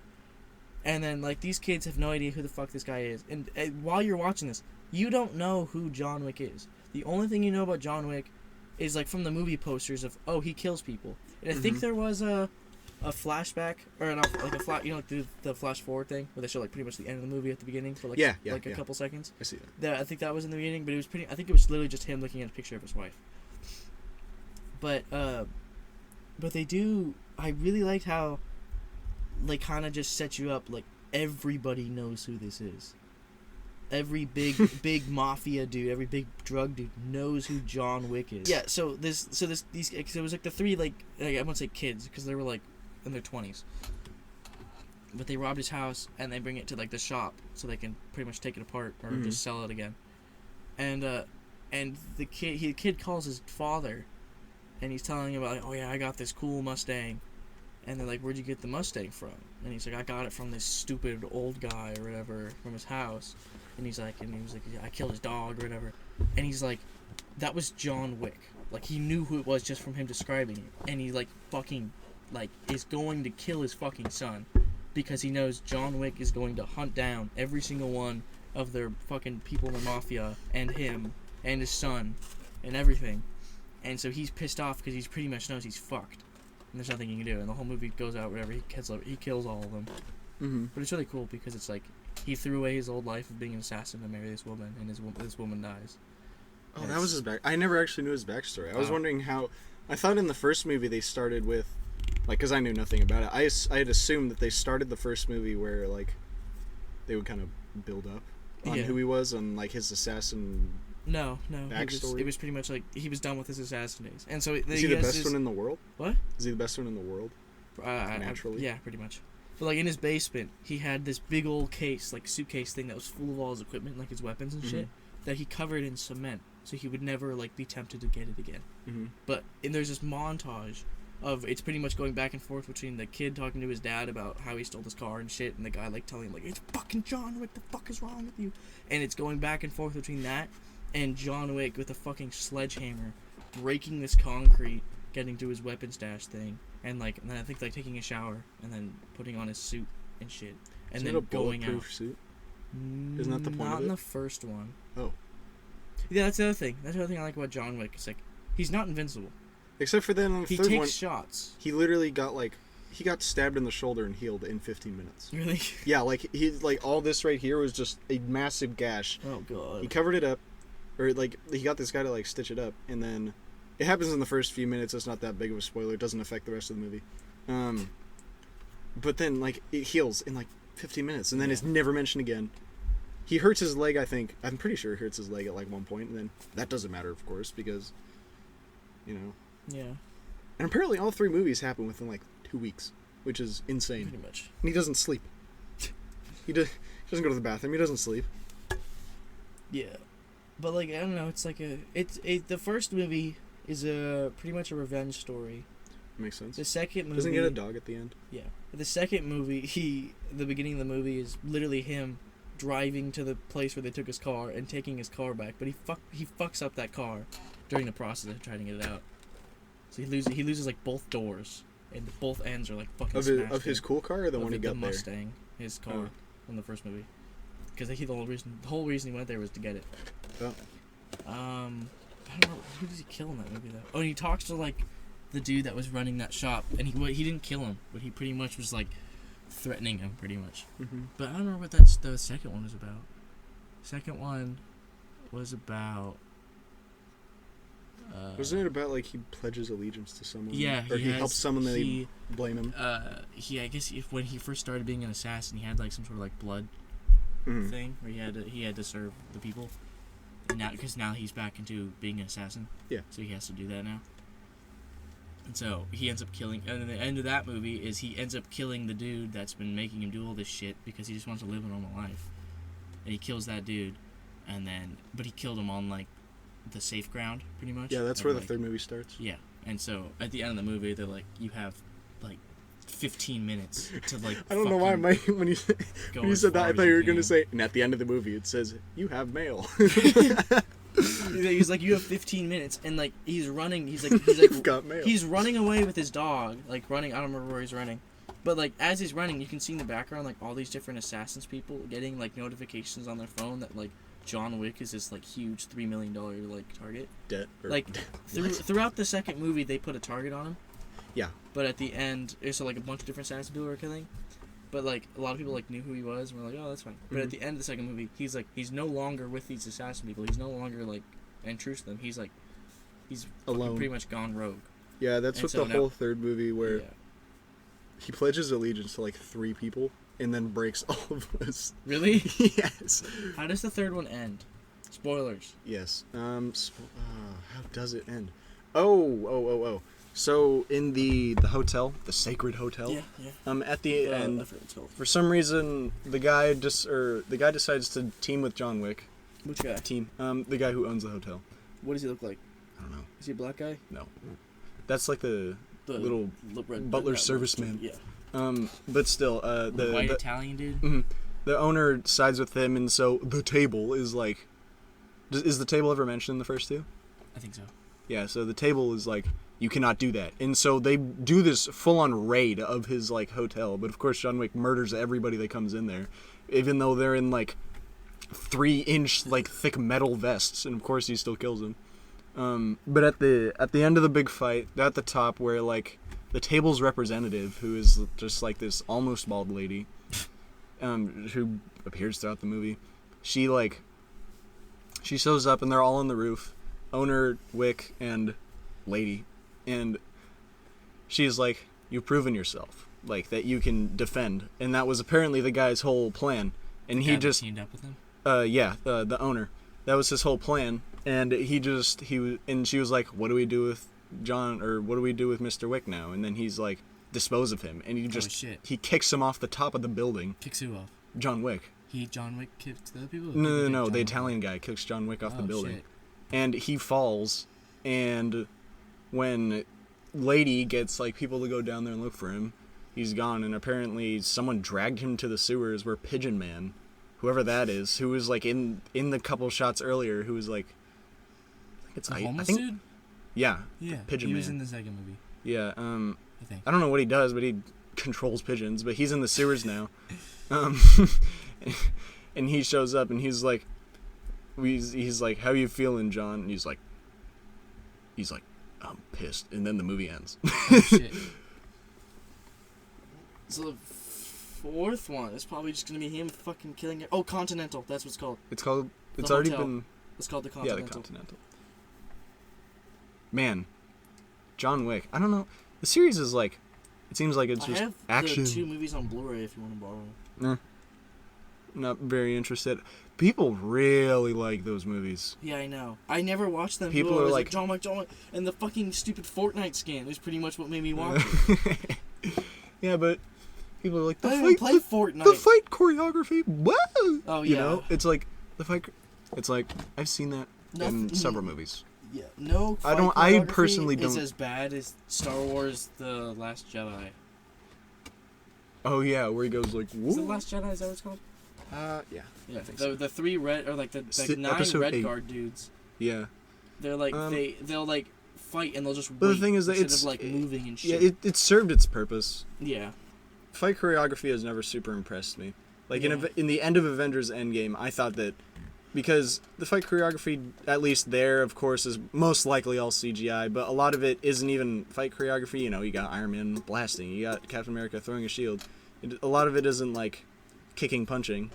And then, like, these kids have no idea who the fuck this guy is. And while you're watching this, you don't know who John Wick is. The only thing you know about John Wick is, like, from the movie posters of, oh, he kills people. And I think there was a flashback, or like the flash forward thing, where they show, like, pretty much the end of the movie at the beginning for, like, a couple seconds. I see that. I think that was in the beginning, but I think it was literally just him looking at a picture of his wife. But they do, I really liked how, like, kind of just set you up, like, everybody knows who this is. Every big mafia dude, every big drug dude knows who John Wick is. Yeah, so it was like the three, like I won't say kids, because they were, like, in their 20s. But they robbed his house, and they bring it to, like, the shop, so they can pretty much take it apart, or just sell it again. And the kid calls his father, and he's telling him about, like, oh yeah, I got this cool Mustang. And they're like, where'd you get the Mustang from? And he's like, I got it from this stupid old guy or whatever from his house. And he was like, I killed his dog or whatever. And he's like, that was John Wick. Like, he knew who it was just from him describing it. And he, like, fucking, like, is going to kill his fucking son. Because he knows John Wick is going to hunt down every single one of their fucking people in the mafia, and him, and his son, and everything. And so he's pissed off because he pretty much knows he's fucked. And there's nothing you can do. And the whole movie goes out whatever. He kills all of them. Mm-hmm. But it's really cool because it's like he threw away his old life of being an assassin to marry this woman, and this woman dies. Oh, and that was his back. I never actually knew his backstory. I was wondering how. I thought in the first movie they started with, like, because I knew nothing about it. I had assumed that they started the first movie where, like, they would kind of build up on who he was and, like, his assassin. No. Backstory? It was pretty much like he was done with his assassin days, and so is he the best one in the world? What? Is he the best one in the world? Naturally. Yeah, pretty much. But, like, in his basement, he had this big old case, like, suitcase thing that was full of all his equipment, like his weapons and shit, that he covered in cement, so he would never, like, be tempted to get it again. But and there's this montage of it's pretty much going back and forth between the kid talking to his dad about how he stole his car and shit, and the guy, like, telling him, like, it's fucking John Wick, the fuck is wrong with you? And it's going back and forth between that and John Wick with a fucking sledgehammer breaking this concrete, getting to his weapon stash thing, and then I think, like, taking a shower and then putting on his suit and shit, and Isn't then it a going out. suit? Isn't that the point Not of it? in the first one. Oh. Yeah, that's the other thing. That's the other thing I like about John Wick. It's like he's not invincible. Except for then on the He third one, takes shots. he literally got stabbed in the shoulder and healed in 15 minutes. Really? Yeah, all this right here was just a massive gash. Oh god. He covered it up, or, like, he got this guy to, like, stitch it up, and then it happens in the first few minutes. It's not that big of a spoiler. It doesn't affect the rest of the movie. But then, like, it heals in, like, 15 minutes, and then it's never mentioned again. He hurts his leg, I think. I'm pretty sure he hurts his leg at, like, one point, and then that doesn't matter, of course, because, you know. Yeah. And apparently all 3 movies happen within, like, 2 weeks, which is insane. Pretty much. And he doesn't sleep. He doesn't go to the bathroom. He doesn't sleep. Yeah. But, like, I don't know, it's like the first movie is pretty much a revenge story. Makes sense. The second movie... Doesn't he get a dog at the end? Yeah. The second movie, the beginning of the movie is literally him driving to the place where they took his car and taking his car back, but he fucks up that car during the process of trying to get it out. So he loses like both doors, and both ends are like fucking smashed of his cool car, or the one he got the there? Mustang, his car in the first movie, because the whole reason he went there was to get it. Oh. I don't know, who does he kill in that movie though? Oh, and he talks to like the dude that was running that shop, and he didn't kill him, but he pretty much was like threatening him pretty much. Mm-hmm. But I don't remember what the second one was about. Second one was about. Wasn't it about like he pledges allegiance to someone? Yeah, or he helps someone that they blame him. I guess when he first started being an assassin, he had like some sort of like blood thing where he had to serve the people. And now, because now he's back into being an assassin. Yeah. So he has to do that now. And so he ends up killing. And then the end of that movie is he ends up killing the dude that's been making him do all this shit because he just wants to live a normal life. And he kills that dude, but he killed him on like the safe ground, pretty much. Yeah, that's where the third movie starts. Yeah, and so at the end of the movie, they're like, you have like 15 minutes to like. I don't know why when you said that, I thought you were gonna say, and at the end of the movie, it says you have mail. He's like, you have 15 minutes, and like he's running. He's like got mail. He's running away with his dog, like running. I don't remember where he's running, but like as he's running, you can see in the background like all these different assassins people getting like notifications on their phone that like John Wick is this like huge $3 million like target. Like throughout the second movie, they put a target on him. Yeah. But at the end, so like a bunch of different assassin people were killing. But like a lot of people like knew who he was and were like, oh, that's fine. But at the end of the second movie, he's no longer with these assassin people. He's no longer like intrusive to them. He's alone, pretty much gone rogue. Yeah, that's what the whole third movie where he pledges allegiance to like 3 people and then breaks all of us. Really? Yes. How does the third one end? Spoilers. Yes. How does it end? Oh. So in the hotel, the sacred hotel. Yeah. At the end, for some reason, the guy decides to team with John Wick. Which guy? The guy who owns the hotel. What does he look like? I don't know. Is he a black guy? No. That's like the little butler serviceman. Yeah. But still, the white Italian dude. Mm-hmm. The owner sides with him, and so the table is like. Is the table ever mentioned in the first 2? I think so. Yeah. So the table is like, you cannot do that, and so they do this full-on raid of his like hotel. But of course, John Wick murders everybody that comes in there, even though they're in like 3-inch like thick metal vests, and of course he still kills them. But at the end of the big fight, at the top where like the table's representative, who is just like this almost bald lady, who appears throughout the movie, she shows up and they're all on the roof, owner, Wick, and lady, and she's like, you've proven yourself, like that you can defend, and that was apparently the guy's whole plan, and he just teamed up with him. The owner, that was his whole plan, and she was like, what do we do with John, or what do we do with Mr. Wick now? And then he's like, dispose of him, and he kicks him off the top of the building. Kicks who off? John Wick. John Wick kicked the other people? No, the Italian guy kicks John Wick off the building. Shit. And he falls, and when lady gets like people to go down there and look for him, he's gone, and apparently someone dragged him to the sewers where Pigeon Man, whoever that is, who was like in the couple shots earlier, who was like, it's a homeless dude? Yeah. Pigeon Man. He was in the second movie. Yeah, I think. I don't know what he does, but he controls pigeons, but he's in the sewers now. And he shows up and he's like, how you feeling, John? And he's like, I'm pissed. And then the movie ends. Oh, shit. So the fourth one is probably just gonna be him fucking killing it. Oh, Continental. That's what it's called. It's called. It's the already hotel. been. It's called the Continental. Yeah, the Continental. Man, John Wick. I don't know. The series is like, it seems like it's just action. I have the 2 movies on Blu-ray if you want to borrow them. Not very interested. People really like those movies. Yeah, I know. I never watched them. People are like, John Wick, and the fucking stupid Fortnite skin is pretty much what made me watch it. Yeah, but people are like, play Fortnite. The fight choreography. Whoa! Oh, yeah. You know, it's like the fight. It's like I've seen that in several movies. Yeah, no. I personally don't. Is as bad as Star Wars: The Last Jedi. Oh yeah, where he goes like, whoa. Is it The Last Jedi? Is that what it's called? Yeah. Yeah. The 3 red, or like the 9 red guard dudes. Yeah. They're like they'll like fight and they'll just. But wait the thing is that instead of like moving and shit. Yeah, it served its purpose. Yeah. Fight choreography has never super impressed me. Like in the end of Avengers Endgame, I thought that because the fight choreography, at least there, of course, is most likely all CGI, but a lot of it isn't even fight choreography. You know, you got Iron Man blasting, you got Captain America throwing a shield. A lot of it isn't, like, kicking, punching.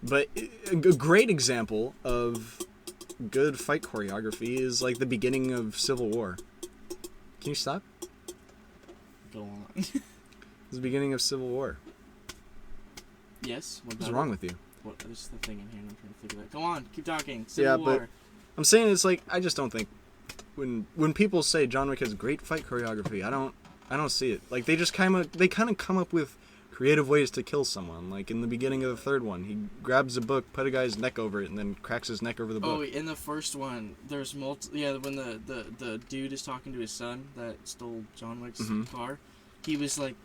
But a great example of good fight choreography is, like, the beginning of Civil War. Can you stop? Go on. It's the beginning of Civil War. Yes? What's wrong with you? What, there's the thing in here, I'm trying to figure that. Go on, keep talking. Civil War. But I'm saying it's like, I just don't think, when people say John Wick has great fight choreography, I don't see it. Like, they kind of come up with creative ways to kill someone. Like, in the beginning of the third one, he grabs a book, put a guy's neck over it, and then cracks his neck over the book. Oh, in the first one, there's when the dude is talking to his son that stole John Wick's car, he was like,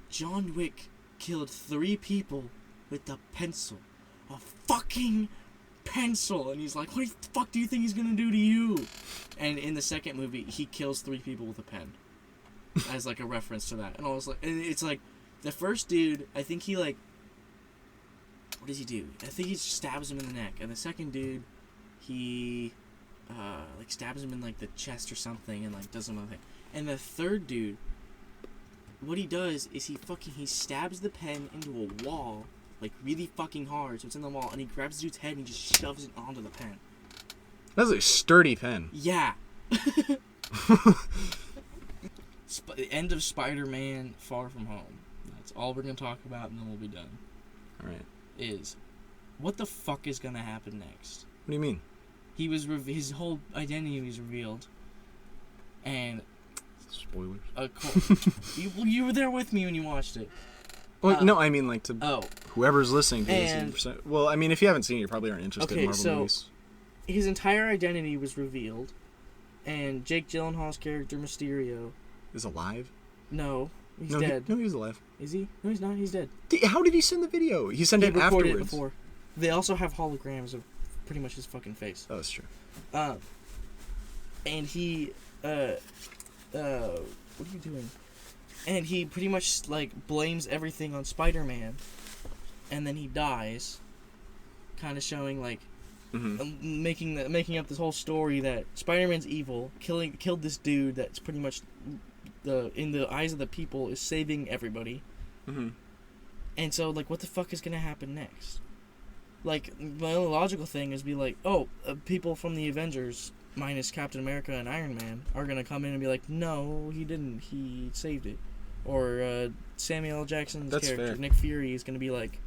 John Wick killed 3 people with a pencil. A fucking pencil! And he's like, what the fuck do you think he's gonna do to you? And in the second movie, he kills 3 people with a pen. As, like, a reference to that. And I was like, and it's like, the first dude, I think he, like, what does he do? I think he stabs him in the neck. And the second dude, he, like, stabs him in, like, the chest or something and, like, does another thing. And the third dude, what he does is he stabs the pen into a wall, like, really fucking hard, so it's in the wall, and he grabs the dude's head and he just shoves it onto the pen. That's a sturdy pen. Yeah. End of Spider-Man Far From Home. That's all we're going to talk about, and then we'll be done. Alright. Is, what the fuck is going to happen next? What do you mean? He was, his whole identity was revealed, and... Spoilers. You were there with me when you watched it. Well, no, I mean, like, to whoever's listening to and, this. Well, I mean, if you haven't seen it, you probably aren't interested in Marvel movies. His entire identity was revealed, and Jake Gyllenhaal's character, Mysterio... Is alive? No, he's dead. He's alive. Is he? No, he's not. He's dead. How did he send the video? He sent it afterwards. He recorded it before. They also have holograms of pretty much his fucking face. Oh, that's true. And he... what are you doing? And he pretty much, like, blames everything on Spider-Man, and then he dies, kind of showing, like, making up this whole story that Spider-Man's evil, killed this dude that's pretty much, in the eyes of the people, is saving everybody. And so, like, what the fuck is gonna happen next? Like, my only logical thing is be like, people from the Avengers, minus Captain America and Iron Man, are gonna come in and be like, no, he didn't, he saved it. Or Samuel L. Jackson's character, fair. Nick Fury, is gonna be like,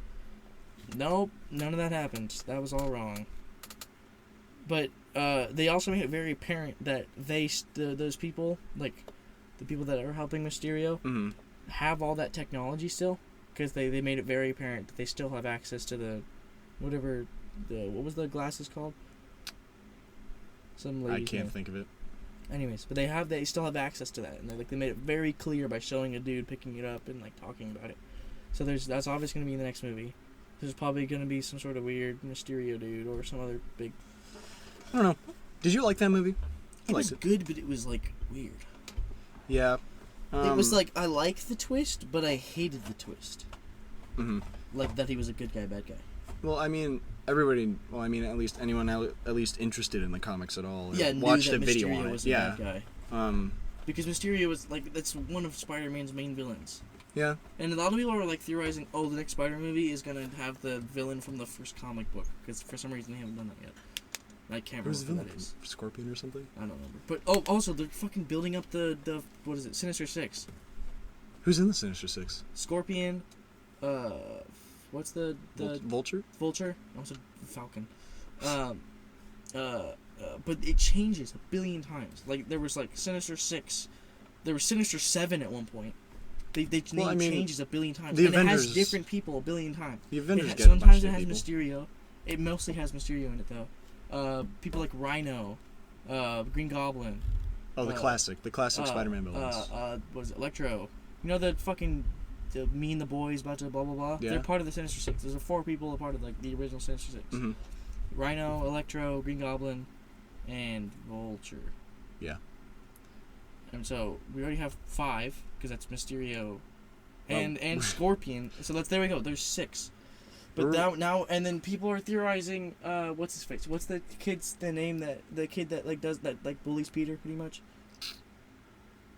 nope, none of that happened. That was all wrong. But they also made it very apparent that those people, like the people that are helping Mysterio, have all that technology still, because they made it very apparent that they still have access to the what was the glasses called? Some lady. I can't think of it. Anyways, but they still have access to that, and they made it very clear by showing a dude picking it up and, like, talking about it. So that's obviously gonna be in the next movie. There's probably gonna be some sort of weird Mysterio dude or some other big. I don't know. Did you like that movie? It was good, but it was, like, weird. Yeah. It was like, I liked the twist, but I hated the twist. Like that he was a good guy, bad guy. Well, I mean, at least anyone at least interested in the comics at all. Watched a video Mysterio on it. Was a bad guy. Because Mysterio was, like, that's one of Spider-Man's main villains. Yeah. And a lot of people are, like, theorizing, the next Spider movie is gonna have the villain from the first comic book, because for some reason they haven't done that yet. I can't remember who that is. Scorpion or something? I don't remember. But, also, they're fucking building up the what is it, Sinister Six. Who's in the Sinister Six? Scorpion, what's the Vulture? Vulture? Also Falcon. But it changes a billion times. Like, there was, like, Sinister Six. There was Sinister Seven at one point. They changes a billion times. And Avengers, it has different people a billion times. The Avengers sometimes it has people. Mysterio. It mostly has Mysterio in it, though. People like Rhino, Green Goblin. Oh, the classic Spider-Man villains. What is it, Electro? You know me and the boys about to blah blah blah. Yeah. They're part of the Sinister Six. There's 4 people a part of, like, the original Sinister Six. Rhino, Electro, Green Goblin, and Vulture. Yeah. And so we already have 5 because that's Mysterio, and Scorpion. So there we go. There's 6. But now and then people are theorizing. What's his face? What's the name that the kid that like does that like bullies Peter pretty much?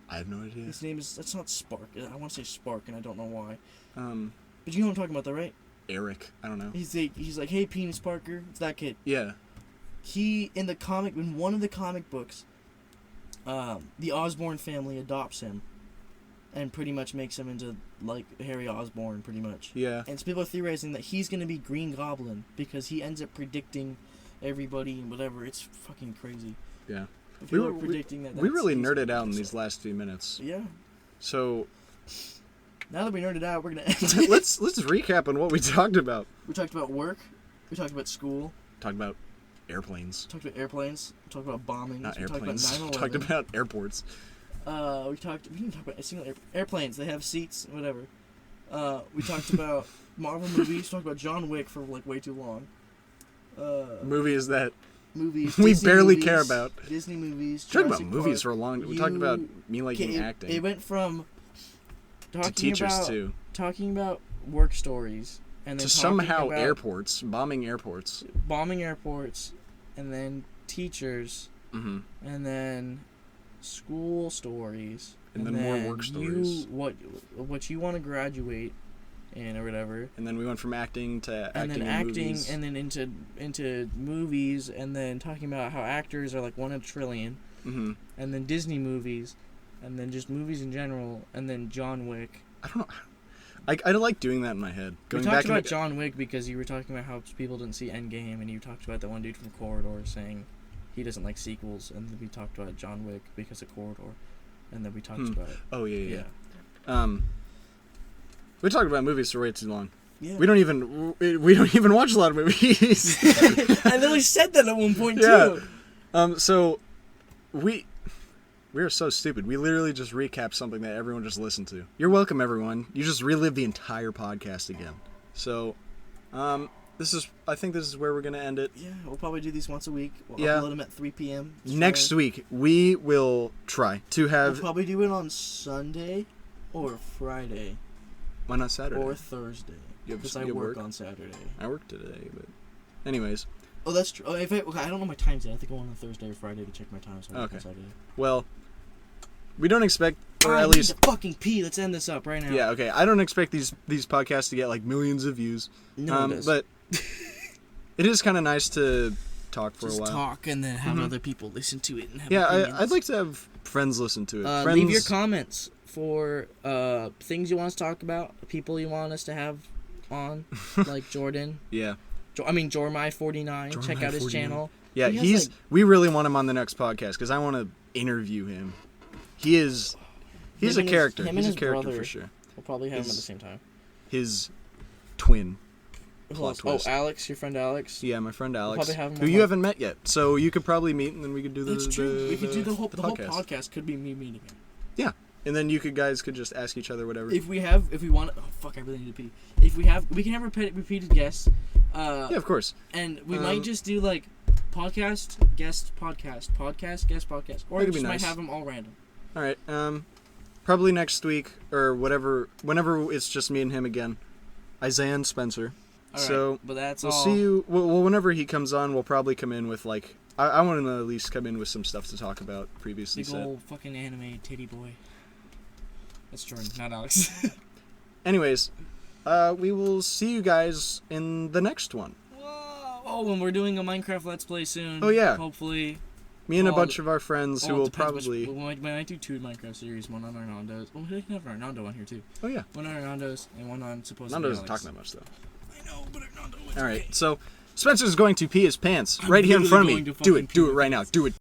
I have no idea. His name is that's not Spark. I want to say Spark, and I don't know why. But you know what I'm talking about, though, right? Eric. I don't know. He's like, hey, Penis Parker. It's that kid. Yeah. He in one of the comic books, the Osborn family adopts him, and pretty much makes him into like Harry Osborn, pretty much. Yeah. And so people are theorizing that he's gonna be Green Goblin because he ends up predicting everybody and whatever. It's fucking crazy. Yeah. People are predicting that. We really nerded out in these last few minutes. Yeah. So. Now that we nerded out, we're gonna end it. Let's recap on what we talked about. We talked about work. We talked about school. Talked about airplanes. Talked about airplanes. We talked about bombing. Not we airplanes. Talked about 9/11. Talked about airports. We didn't talk about a single airplanes. They have seats, whatever. We talked about Marvel movies. Talked about John Wick for like way too long. Movies that movies we Disney barely movies, care about. Disney movies. We talked about Jurassic movies Park. for a long. We talked about me liking it, acting. It went from to teachers too. Talking about work stories and then to somehow about airports, bombing airports, and then teachers, and then school stories, and then more work stories. What you want to graduate in or whatever. And then we went from acting to acting, movies. And then into movies, and then talking about how actors are like 1 in a trillion, and then Disney movies, and then just movies in general, and then John Wick. I don't know. I like doing that in my head. We talked about John Wick because you were talking about how people didn't see Endgame, and you talked about that one dude from Corridor saying he doesn't like sequels, and then we talked about John Wick because of Corridor, and then we talked about it. Oh yeah. We talked about movies for way too long. Yeah. We don't even watch a lot of movies. I literally said that at one point too. So we are so stupid. We literally just recapped something that everyone just listened to. You're welcome, everyone. You just relived the entire podcast again. So, I think this is where we're gonna end it. Yeah, we'll probably do these once a week. We'll upload them at 3 p.m. Next week, we will try to have... We'll probably do it on Sunday or Friday. Why not Saturday? Or Thursday. Because I work on Saturday. I work today, but... Anyways. Oh, that's true. I don't know my times yet. I have to go on Thursday or Friday to check my time. So okay. On Saturday. Well, we don't expect... Or I at need least... to fucking pee. Let's end this up right now. Yeah, okay. I don't expect these podcasts to get, like, millions of views. No, it does. But it is kind of nice to talk for a while. Just talk and then have other people listen to it and have I'd like to have friends listen to it. Leave your comments for things you want us to talk about, people you want us to have on, like Jordan. Yeah. Jormai49. Check out his channel. Yeah, we really want him on the next podcast because I want to interview him. He's a character. He's a character brother, for sure. We'll probably have him at the same time. His twin. Alex, your friend Alex. Yeah, my friend Alex, we'll have him who you haven't met yet. So you could probably meet, and then we could do the. That's true. We could do the whole podcast. could be me meeting him. Yeah, and then you guys could just ask each other whatever. If we want. Oh fuck! I really need to pee. We can have repeated guests. Yeah, of course. And we might just do like podcast guest podcast, or we just might have them all random. All right. Probably next week or whenever it's just me and him again. Isaiah and Spencer. All right, so but that's we'll see you. Well, whenever he comes on, we'll probably come in with like I want to at least come in with some stuff to talk about previously big said. Old fucking anime titty boy. That's Jordan, not Alex. Anyways, we will see you guys in the next one. Whoa! Oh, and we're doing a Minecraft Let's Play soon. Oh yeah. Hopefully. Me and a bunch of our friends who will probably... We might do 2 Minecraft series, one on Hernando's. Oh, we can have Hernando on here too. Oh yeah. One on Hernando's and one on supposedly Hernando doesn't Alex. talk that much though. I know, but Hernando. All right, so Spencer's going to pee his pants right here in front of me. Do it right now. Do it.